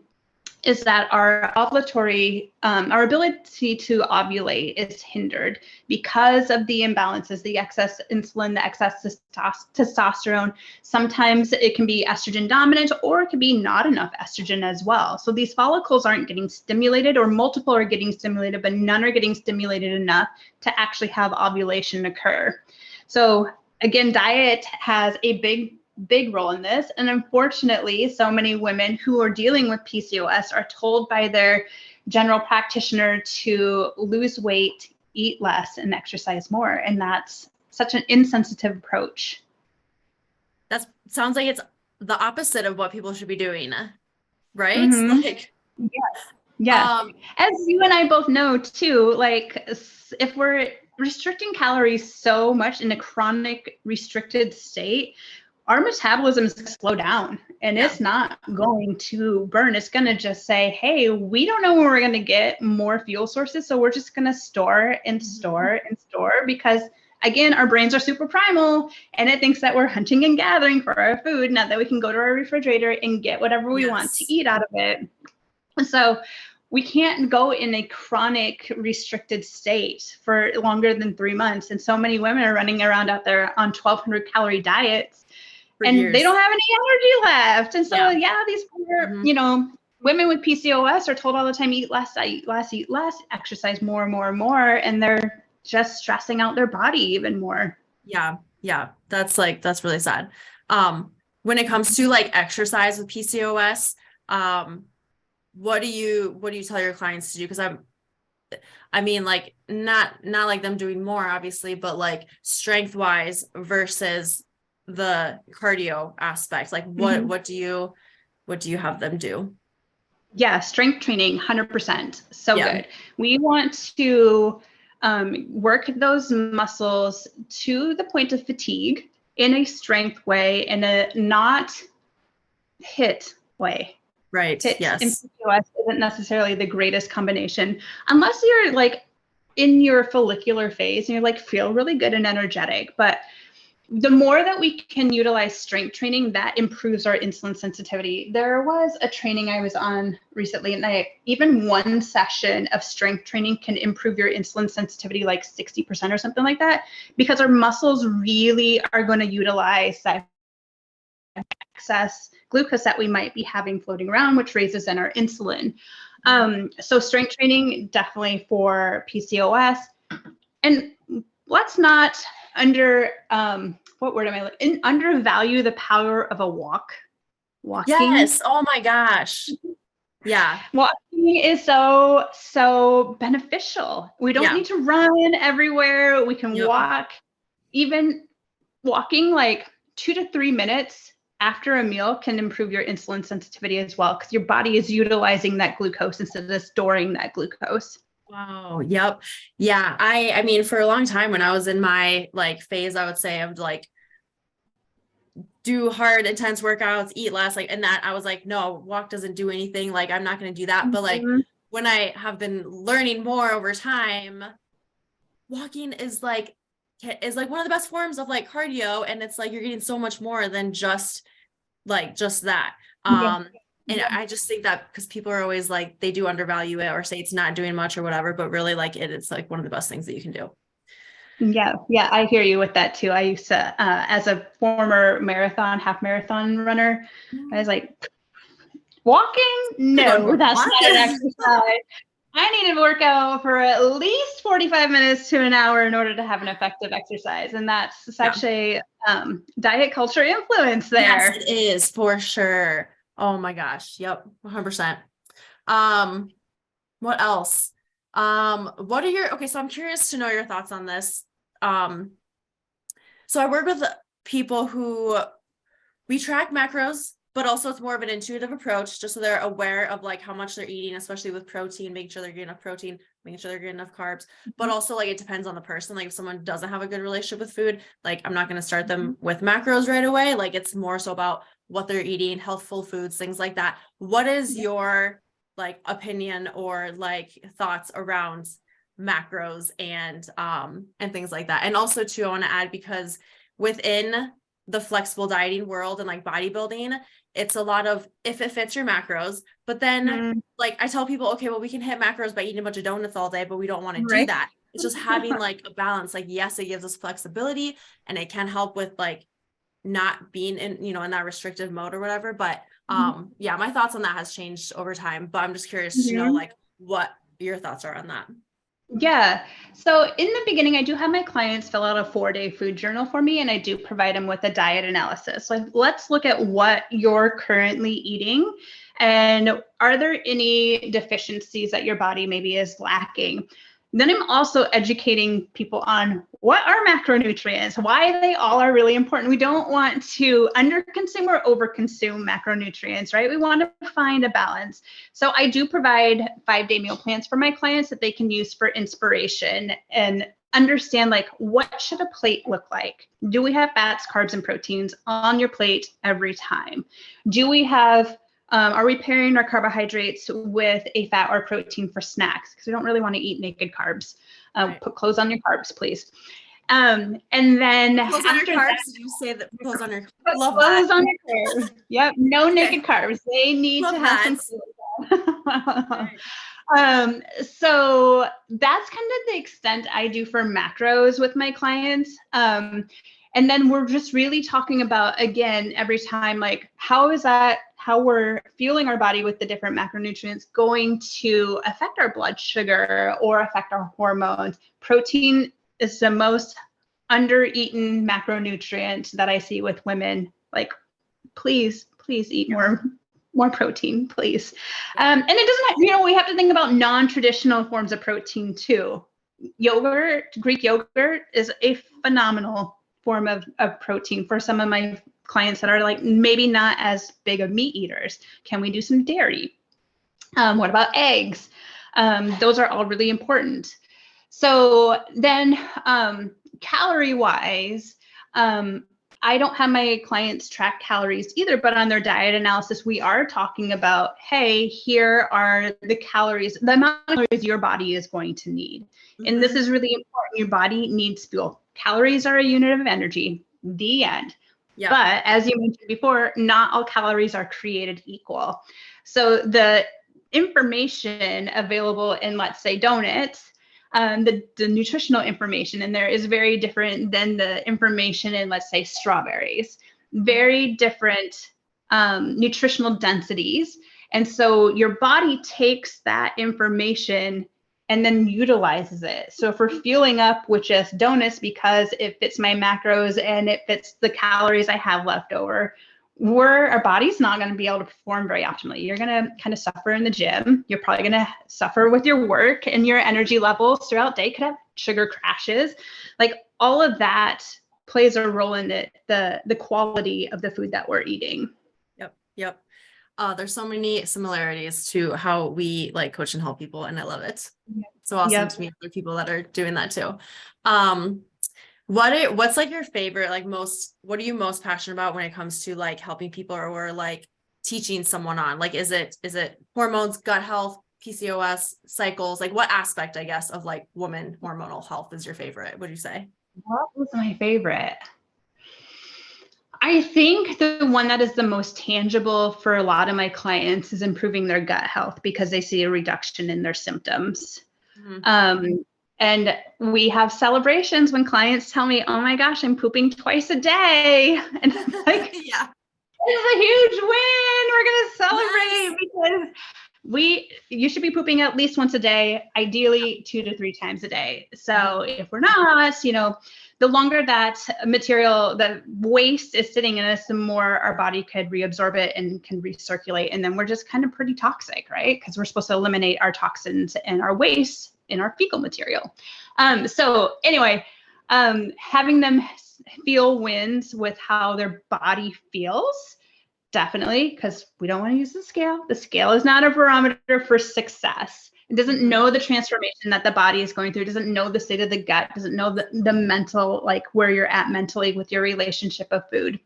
is that our ovulatory, our ability to ovulate is hindered because of the imbalances, the excess insulin, the excess testosterone. Sometimes it can be estrogen dominant, or it can be not enough estrogen as well. So these follicles aren't getting stimulated, or multiple are getting stimulated, but none are getting stimulated enough to actually have ovulation occur. So again, diet has a big role in this. And unfortunately, so many women who are dealing with PCOS are told by their general practitioner to lose weight, eat less, and exercise more. And that's such an insensitive approach. That sounds like it's the opposite of what people should be doing, right? Mm-hmm. Like, yeah. As you and I both know too, like if we're restricting calories so much in a chronic restricted state, our metabolism is going to slow down, and it's not going to burn. It's going to just say, hey, we don't know when we're going to get more fuel sources. So we're just going to store and store and store, because again, our brains are super primal and it thinks that we're hunting and gathering for our food, not that we can go to our refrigerator and get whatever we want to eat out of it. And so we can't go in a chronic restricted state for longer than 3 months. And so many women are running around out there on 1,200 calorie diets and years. they don't have any energy left. And so, these poor, you know, women with PCOS are told all the time, eat less, eat less, eat less, exercise more and more and more. And they're just stressing out their body even more. Yeah. Yeah. That's really sad. When it comes to like exercise with PCOS, what do you tell your clients to do? Because I mean, like not like them doing more, obviously, but like strength wise versus the cardio aspect. Like what do you have them do? Yeah, strength training, 100%. So good. We want to work those muscles to the point of fatigue in a strength way, in a not hit way. Right. HIIT Yes. and PCOS isn't necessarily the greatest combination unless you're like in your follicular phase and you're like feel really good and energetic. But the more that we can utilize strength training, that improves our insulin sensitivity. There was a training I was on recently, and even one session of strength training can improve your insulin sensitivity like 60% or something like that, because our muscles really are going to utilize that excess glucose that we might be having floating around, which raises in our insulin. So strength training definitely for PCOS. And let's not undervalue the power of a walking. Yes. Oh my gosh. Yeah. Walking is so beneficial. We don't need to run everywhere. We can walk. Even walking like 2 to 3 minutes after a meal can improve your insulin sensitivity as well, because your body is utilizing that glucose instead of storing that glucose. Wow. Yep. Yeah. I mean, for a long time when I was in my like phase, I would say I would like do hard, intense workouts, eat less, like, and that I was like, no, walk doesn't do anything. Like, I'm not going to do that. But like, when I have been learning more over time, walking is like one of the best forms of like cardio. And it's like, you're getting so much more than just that. And I just think that because people are always like, they do undervalue it or say it's not doing much or whatever, but really like it's like one of the best things that you can do. Yeah, I hear you with that too. I used to, as a former half marathon runner, I was like, walking? No, that's not an exercise. I need to work out for at least 45 minutes to an hour in order to have an effective exercise. And that's such a diet culture influence there. Yes, it is for sure. Oh my gosh. Yep. 100%. What else? So I'm curious to know your thoughts on this. So I work with people who we track macros, but also it's more of an intuitive approach, just so they're aware of like how much they're eating, especially with protein, making sure they're getting enough protein, making sure they're getting enough carbs, but also like it depends on the person. Like if someone doesn't have a good relationship with food, like I'm not going to start them with macros right away. Like it's more so about what they're eating, healthful foods, things like that. What is your like opinion or like thoughts around macros and things like that? And also too, I want to add, because within the flexible dieting world and like bodybuilding, it's a lot of if it fits your macros, but then like I tell people, okay, well, we can hit macros by eating a bunch of donuts all day, but we don't want to do that. It's just having like a balance. Like, yes, it gives us flexibility and it can help with like not being in, in that restrictive mode or whatever. But my thoughts on that has changed over time, but I'm just curious to know like what your thoughts are on that. Yeah. So in the beginning, I do have my clients fill out a 4-day food journal for me, and I do provide them with a diet analysis. Like, let's look at what you're currently eating and are there any deficiencies that your body maybe is lacking? Then I'm also educating people on what are macronutrients, why they all are really important. We don't want to underconsume or overconsume macronutrients, right? We want to find a balance. So I do provide 5-day meal plans for my clients that they can use for inspiration and understand like what should a plate look like? Do we have fats, carbs, and proteins on your plate every time? Do we have are we pairing our carbohydrates with a fat or protein for snacks? Because we don't really want to eat naked carbs. Put clothes on your carbs, please. And then Clothes on your after carbs. that, Did you say that clothes on your put love that? clothes on your carbs. Yep, no Okay. naked carbs. They need Love to have that. some clothes on. Right. So that's kind of the extent I do for macros with my clients. And then we're just really talking about, again, every time, like, how we're fueling our body with the different macronutrients going to affect our blood sugar or affect our hormones. Protein is the most under-eaten macronutrient that I see with women. Like, please eat more protein, please. And it doesn't, we have to think about non-traditional forms of protein too. Yogurt, Greek yogurt is a phenomenal form of protein for some of my clients that are like maybe not as big of meat eaters. Can we do some dairy? What about eggs? Those are all really important. So then calorie wise, I don't have my clients track calories either, but on their diet analysis, we are talking about, hey, here are the calories, the amount of calories your body is going to need. Mm-hmm. And this is really important. Your body needs fuel. Calories are a unit of energy, the end. Yeah. But as you mentioned before, not all calories are created equal. So the information available in, let's say, donuts, the nutritional information in there is very different than the information in, let's say, strawberries. Very different nutritional densities. And so your body takes that information and then utilizes it. So if we're fueling up with just donuts because it fits my macros and it fits the calories I have left over, our body's not going to be able to perform very optimally. You're going to kind of suffer in the gym. You're probably going to suffer with your work, and your energy levels throughout the day could have sugar crashes. Like, all of that plays a role in the quality of the food that we're eating. Yep. There's so many similarities to how we like coach and help people, and I love it. So awesome to meet other people that are doing that too. What's like your favorite, like what are you most passionate about when it comes to like helping people or like teaching someone on? Like, is it hormones, gut health, PCOS, cycles? Like, what aspect, I guess, of like woman hormonal health is your favorite? Would you say? What was my favorite? I think the one that is the most tangible for a lot of my clients is improving their gut health because they see a reduction in their symptoms. Mm-hmm. And we have celebrations when clients tell me, oh my gosh, I'm pooping twice a day. And I'm like, yeah, this is a huge win. We're going to celebrate because you should be pooping at least once a day, ideally 2 to 3 times a day. So if we're not, the longer that material, the waste is sitting in us, the more our body could reabsorb it and can recirculate. And then we're just kind of pretty toxic, right? Because we're supposed to eliminate our toxins and our waste in our fecal material. So anyway, having them feel wins with how their body feels, definitely, because we don't want to use the scale. The scale is not a barometer for success. It doesn't know the transformation that the body is going through. It doesn't know the state of the gut. It doesn't know the mental, like where you're at mentally with your relationship of food.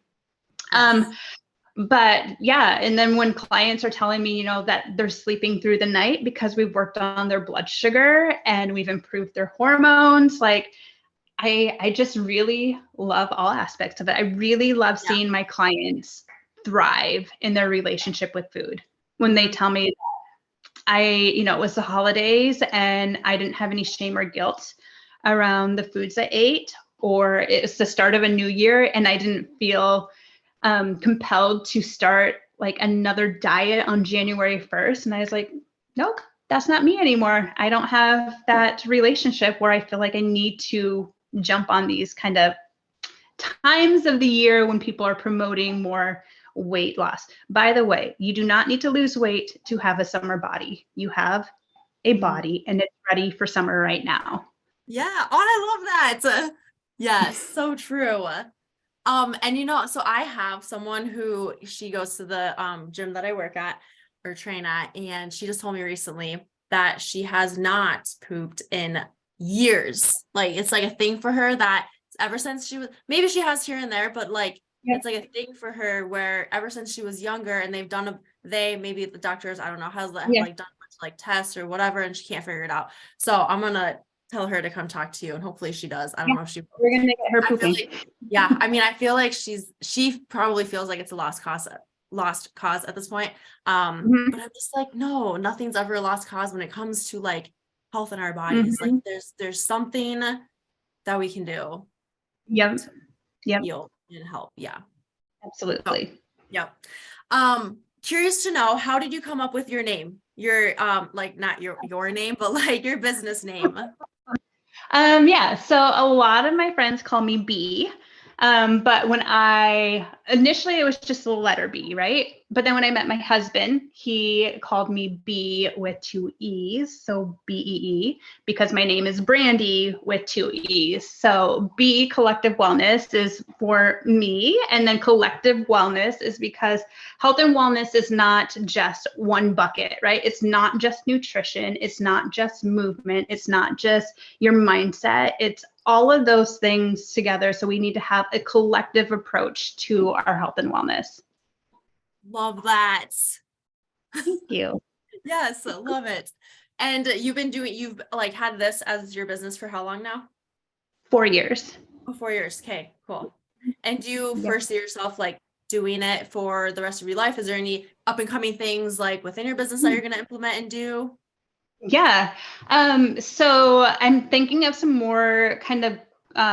But yeah, and then when clients are telling me, that they're sleeping through the night because we've worked on their blood sugar and we've improved their hormones, like I just really love all aspects of it. I really love seeing my clients thrive in their relationship with food. When they tell me it was the holidays and I didn't have any shame or guilt around the foods I ate, or it's the start of a new year and I didn't feel compelled to start like another diet on January 1st. And I was like, nope, that's not me anymore. I don't have that relationship where I feel like I need to jump on these kind of times of the year when people are promoting more weight loss. By the way, you do not need to lose weight to have a summer body. You have a body and it's ready for summer right now. Yeah. Oh, I love that. Yes, so true. And so I have someone who she goes to the gym that I work at or train at, and she just told me recently that she has not pooped in years. Like, it's like a thing for her that ever since she was, maybe she has here and there, but like it's like a thing for her where ever since she was younger and they've done maybe the doctors, I don't know, has like done like tests or whatever, and she can't figure it out. So I'm gonna tell her to come talk to you, and hopefully she does. I don't Yeah, know if she will. we're gonna get her I feel pooping. like, yeah, I mean, I feel like she probably feels like it's a lost cause at this point. Mhm, But I'm just like, no, nothing's ever a lost cause when it comes to like health in our bodies. Like mhm. there's something that we can do Yep, to yep, heal and help. Yeah. So, absolutely. yep. Curious to know, how did you come up with your name? Your like not your name, but like your business name. Yeah, so a lot of my friends call me B. But when I initially it was just the letter B, right? But then when I met my husband, he called me B with two E's, so BEE, because my name is Brandee with two E's. So B Collective Wellness is for me, and then Collective Wellness is because health and wellness is not just one bucket, right? It's not just nutrition, it's not just movement, it's not just your mindset. It's all of those things together. So we need to have a collective approach to our health and wellness. Love that. Thank you. Yes, love it. And you've like had this as your business for how long now? 4 years. Oh, 4 years. Okay, cool. And do you Yeah. foresee yourself like doing it for the rest of your life? Is there any up and coming things like within your business that you're going to implement and do? Yeah. So I'm thinking of some more kind of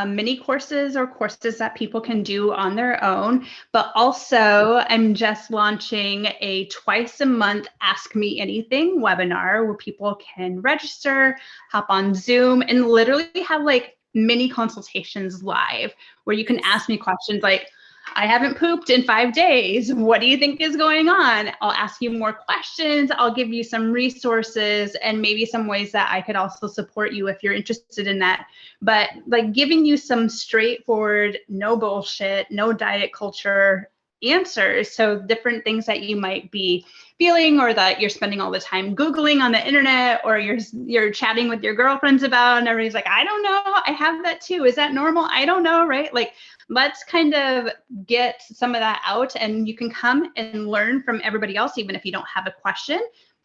mini courses or courses that people can do on their own. But also, I'm just launching a twice a month Ask Me Anything webinar where people can register, hop on Zoom, and literally have like mini consultations live where you can ask me questions like, I haven't pooped in 5 days. What do you think is going on? I'll ask you more questions. I'll give you some resources and maybe some ways that I could also support you if you're interested in that. But like giving you some straightforward, no bullshit, no diet culture answers. So different things that you might be feeling or that you're spending all the time Googling on the internet or you're chatting with your girlfriends about and everybody's like, I don't know, I have that too. Is that normal? I don't know, right? Like let's kind of get some of that out and you can come and learn from everybody else, even if you don't have a question.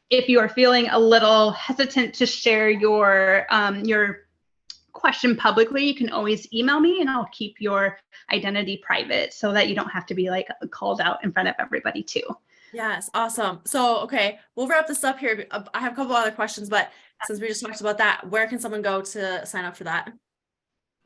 If you are feeling a little hesitant to share your question publicly, you can always email me and I'll keep your identity private so that you don't have to be like called out in front of everybody too. Yes, awesome. So, okay, we'll wrap this up here. I have a couple other questions, but since we just talked about that, where can someone go to sign up for that?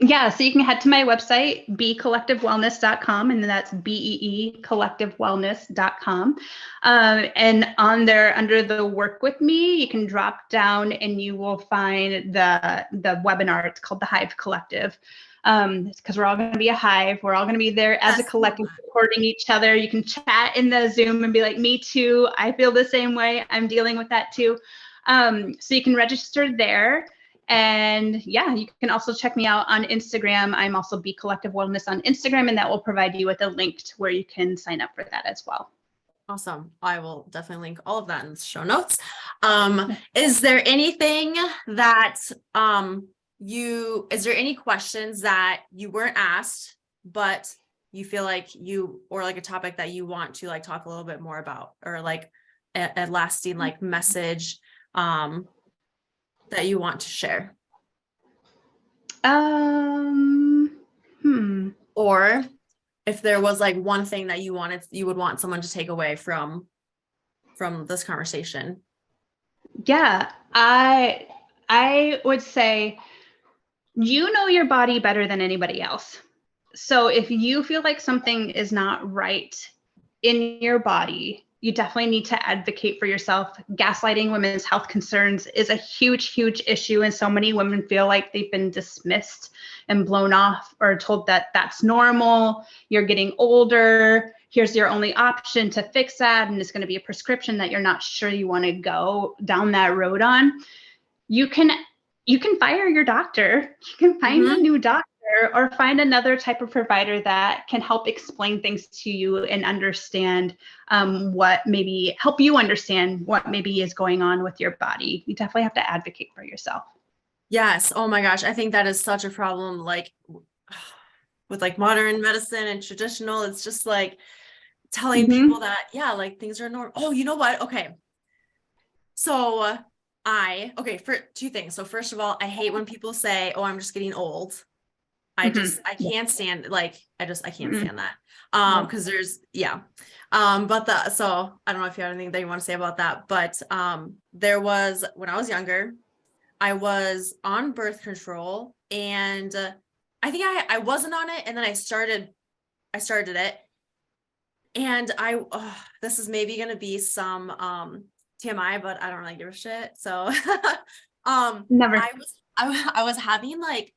Yeah, so you can head to my website, becollectivewellness.com, and that's BEE collectivewellness.com. And on there, under the work with me, you can drop down and you will find the webinar. It's called the Hive Collective. Because we're all going to be a hive. We're all going to be there as a collective supporting each other. You can chat in the Zoom and be like, me too. I feel the same way. I'm dealing with that too. So you can register there. And yeah, you can also check me out on Instagram. I'm also Be Collective Wellness on Instagram, and that will provide you with a link to where you can sign up for that as well. Awesome. I will definitely link all of that in the show notes. Is there anything that is there any questions that you weren't asked, but you feel like or like a topic that you want to like talk a little bit more about, or like a lasting like message that you want to share? Or if there was like one thing that you would want someone to take away from this conversation. Yeah, I would say you know your body better than anybody else. So if you feel like something is not right in your body, you definitely need to advocate for yourself. Gaslighting women's health concerns is a huge, huge issue. And so many women feel like they've been dismissed and blown off or told that that's normal. You're getting older. Here's your only option to fix that. And it's going to be a prescription that you're not sure you want to go down that road on. You can fire your doctor. You can find a new doctor or find another type of provider that can help explain things to you and understand what maybe help you understand what maybe is going on with your body. You definitely have to advocate for yourself. Yes. Oh my gosh. I think that is such a problem. Like with like modern medicine and traditional, it's just like telling people that, yeah, like things are normal. Oh, you know what? Okay. So Okay, for two things. So first of all, I hate when people say, "Oh, I'm just getting old." I Yeah. can't stand I can't Mhm. stand that. Nope. Because there's but so I don't know if you have anything that you want to say about that, but there was when I was younger, I was on birth control, and I think I wasn't on it, and then I started it, and this is maybe gonna be some TMI, but I don't really give a shit. So Never. I was having like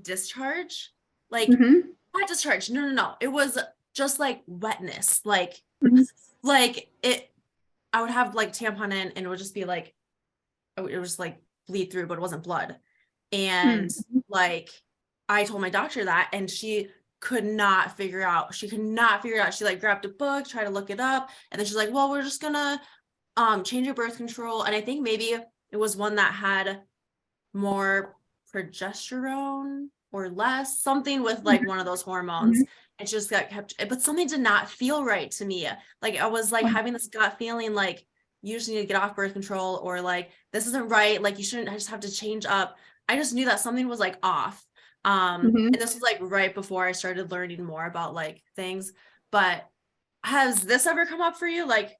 discharge, like Hmm. not discharge. No. It was just like wetness. Hmm. Like it I would have like tampon in, and it would just be like it was like bleed through, but it wasn't blood. And like I told my doctor that, and she could not figure it out. She like grabbed a book, tried to look it up, and then she's like, well, we're just gonna change your birth control. And I think maybe it was one that had more progesterone or less, something with like one of those hormones. It just got kept, but something did not feel right to me. Like I was like having this gut feeling like you just need to get off birth control, or like this isn't right. Like you shouldn't just have to change up. I just knew that something was like off. And this was like right before I started learning more about like things. But has this ever come up for you? Like,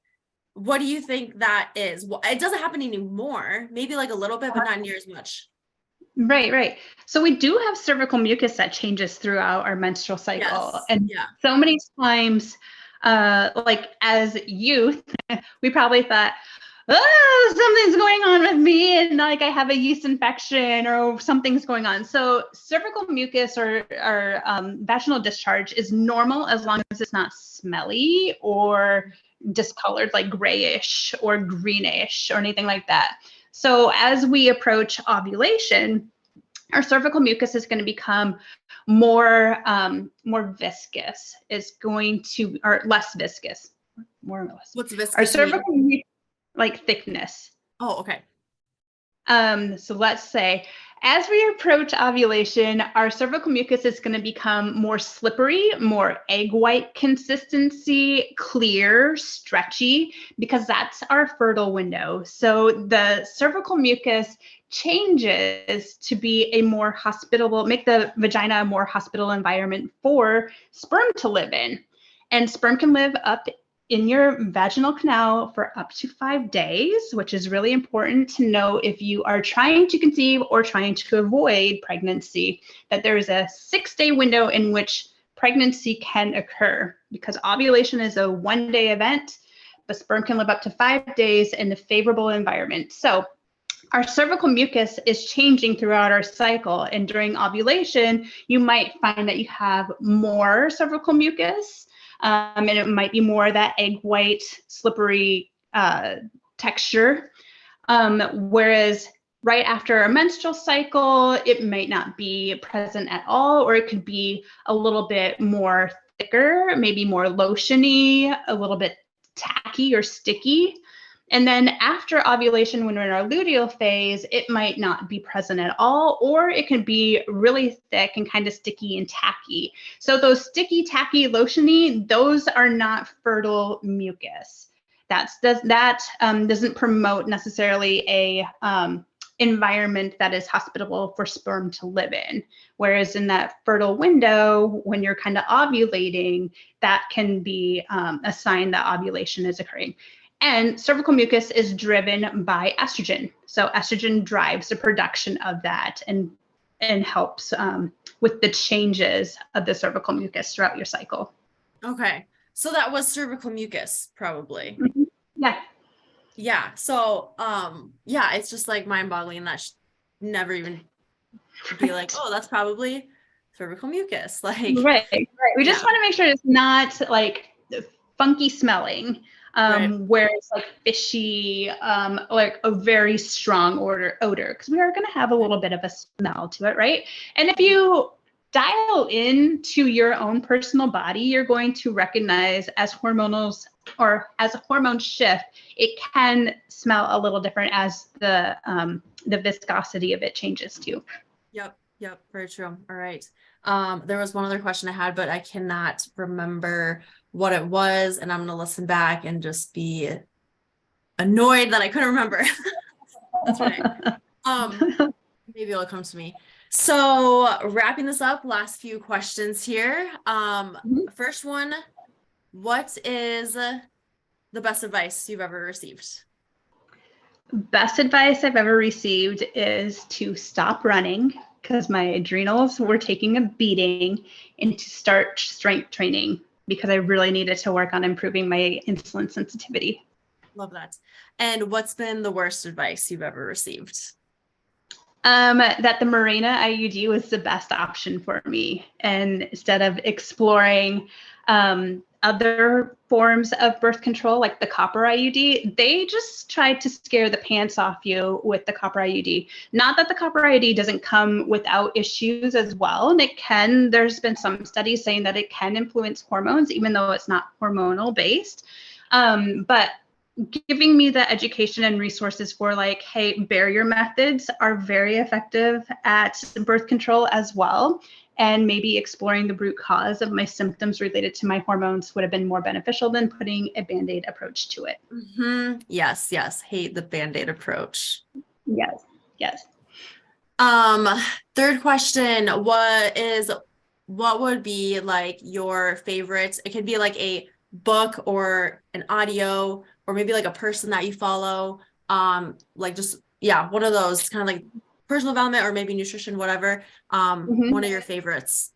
what do you think that is? Well, it doesn't happen anymore. Maybe like a little bit, but not near as much. Right, right. So we do have cervical mucus that changes throughout our menstrual cycle. Yes. And Yeah. so many times, like as youth, we probably thought, oh, something's going on with me, and like I have a yeast infection or something's going on. So cervical mucus or vaginal discharge is normal as long as it's not smelly or discolored, like grayish or greenish or anything like that. So as we approach ovulation, our cervical mucus is going to become more viscous. Is going to or less viscous, more or less. What's Our viscous mean? cervical like thickness. Oh, okay. So let's say as we approach ovulation, our cervical mucus is going to become more slippery, more egg white consistency, clear, stretchy, because that's our fertile window. So the cervical mucus changes to be a more hospitable, make the vagina a more hospitable environment for sperm to live in. And sperm can live up in your vaginal canal for up to 5 days, which is really important to know if you are trying to conceive or trying to avoid pregnancy, that there is a 6-day window in which pregnancy can occur, because ovulation is a 1-day event, but sperm can live up to 5 days in a favorable environment. So our cervical mucus is changing throughout our cycle. And during ovulation, you might find that you have more cervical mucus, and it might be more that egg white, slippery texture. Whereas right after a menstrual cycle, it might not be present at all, or it could be a little bit more thicker, maybe more lotiony, a little bit tacky or sticky. And then after ovulation, when we're in our luteal phase, it might not be present at all, or it can be really thick and kind of sticky and tacky. So those sticky, tacky, lotiony, those are not fertile mucus. That doesn't promote necessarily a environment that is hospitable for sperm to live in. Whereas in that fertile window, when you're kind of ovulating, that can be a sign that ovulation is occurring. And cervical mucus is driven by estrogen. So estrogen drives the production of that and helps with the changes of the cervical mucus throughout your cycle. Okay. So that was cervical mucus, probably. Mhm. Yeah. Yeah. So, yeah, it's just like mind-boggling that never even be like, oh, that's probably cervical mucus. Like, Right. We just yeah, want to make sure it's not like funky smelling, right. where it's like fishy, like a very strong odor, because we are going to have a little bit of a smell to it, right? And if you dial into your own personal body, you're going to recognize as hormonals or as a hormone shift, it can smell a little different as the viscosity of it changes too. Yep, very true. All right. There was one other question I had, but I cannot remember what it was, and I'm gonna listen back and just be annoyed that I couldn't remember. That's right. Maybe it'll come to me. So wrapping this up, last few questions here. Mhm. First one, what is the best advice you've ever received? Best advice I've ever received is to stop running because my adrenals were taking a beating, and to start strength training because I really needed to work on improving my insulin sensitivity. Love that. And what's been the worst advice you've ever received? That the Mirena IUD was the best option for me. And instead of exploring other forms of birth control, like the copper IUD, they just tried to scare the pants off you with the copper IUD. Not that the copper IUD doesn't come without issues as well. And it can, there's been some studies saying that it can influence hormones, even though it's not hormonal based. But giving me the education and resources for like, hey, barrier methods are very effective at birth control as well. And maybe exploring the root cause of my symptoms related to my hormones would have been more beneficial than putting a Band-Aid approach to it. Mm-hmm. Yes, yes. Hate the Band-Aid approach. Yes, yes. Third question, what would be like your favorite? It could be like a book or an audio or maybe like a person that you follow. Like just yeah, one of those kind of like personal development or maybe nutrition, whatever. One of your favorites.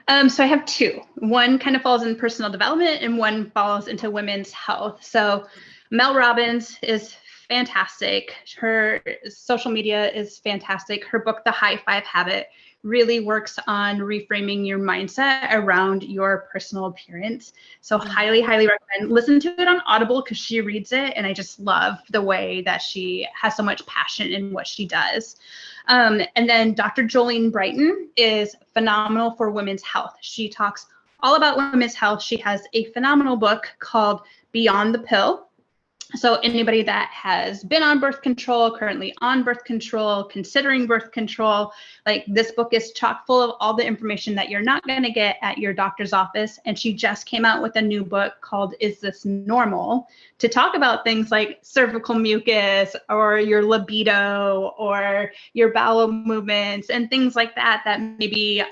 So I have two. One kind of falls in personal development and one falls into women's health. So Mel Robbins is fantastic. Her social media is fantastic. Her book, The High Five Habit, really works on reframing your mindset around your personal appearance. So highly, highly recommend. Listen to it on Audible because she reads it. And I just love the way that she has so much passion in what she does. And then Dr. Jolene Brighton is phenomenal for women's health. She talks all about women's health. She has a phenomenal book called Beyond the Pill. So anybody that has been on birth control, currently on birth control, considering birth control, like this book is chock full of all the information that you're not going to get at your doctor's office. And she just came out with a new book called Is This Normal? To talk about things like cervical mucus or your libido or your bowel movements and things like that, that maybe,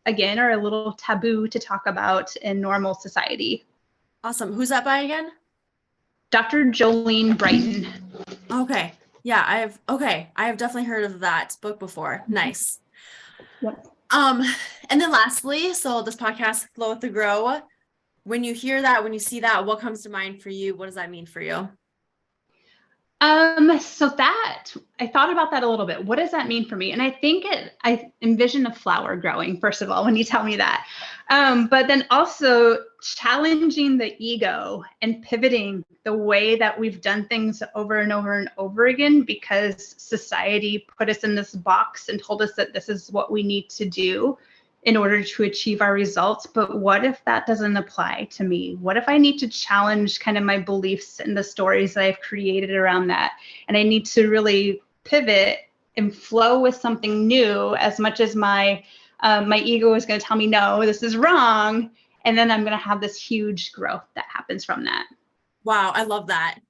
again, are a little taboo to talk about in normal society. Awesome. Who's that by again? Dr. Jolene Brighton. Okay. Yeah, I have definitely heard of that book before. Nice. Yep. And then lastly, so this podcast, Flow with the Grow, when you hear that, when you see that, what comes to mind for you? What does that mean for you? So that I thought about that a little bit. What does that mean for me? And I think I envision a flower growing, first of all, when you tell me that. But then also challenging the ego and pivoting the way that we've done things over and over and over again, because society put us in this box and told us that this is what we need to do in order to achieve our results. But what if that doesn't apply to me? What if I need to challenge kind of my beliefs and the stories that I've created around that? And I need to really pivot and flow with something new, as much as my ego is going to tell me, no, this is wrong. And then I'm going to have this huge growth that happens from that. Wow, I love that.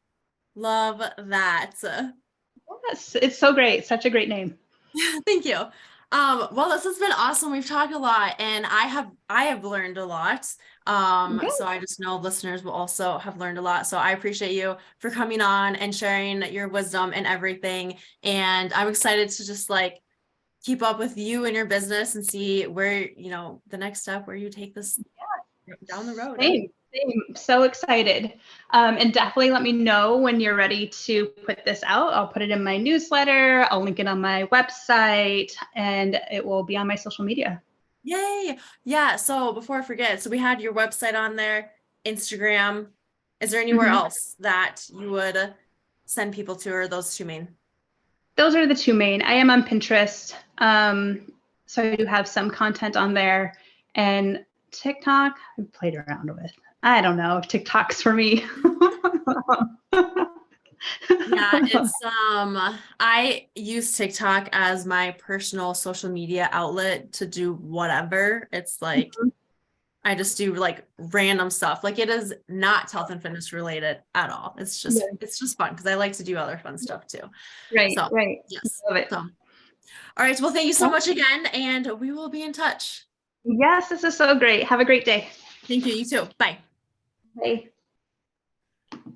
Love that. Yes, it's so great. Such a great name. Thank you. Well, this has been awesome. We've talked a lot and I have learned a lot. So I just know listeners will also have learned a lot. So I appreciate you for coming on and sharing your wisdom and everything. And I'm excited to just like keep up with you and your business and see where, the next step, where you take this down the road. Same. So excited. And definitely let me know when you're ready to put this out. I'll put it in my newsletter. I'll link it on my website and it will be on my social media. Yay. Yeah. So before I forget, so we had your website on there, Instagram. Is there anywhere else that you would send people to, or those two main? Those are the two main. I am on Pinterest. So I do have some content on there, and TikTok I played around with. I don't know if TikTok's for me. Yeah, it's I use TikTok as my personal social media outlet to do whatever. It's like I just do like random stuff. Like it is not health and fitness related at all. It's just fun because I like to do other fun stuff too. Right, So right. yes. Love it. So, all right. Well, thank you so much again, and we will be in touch. Yes, this is so great. Have a great day. Thank you. You too. Bye. Bye.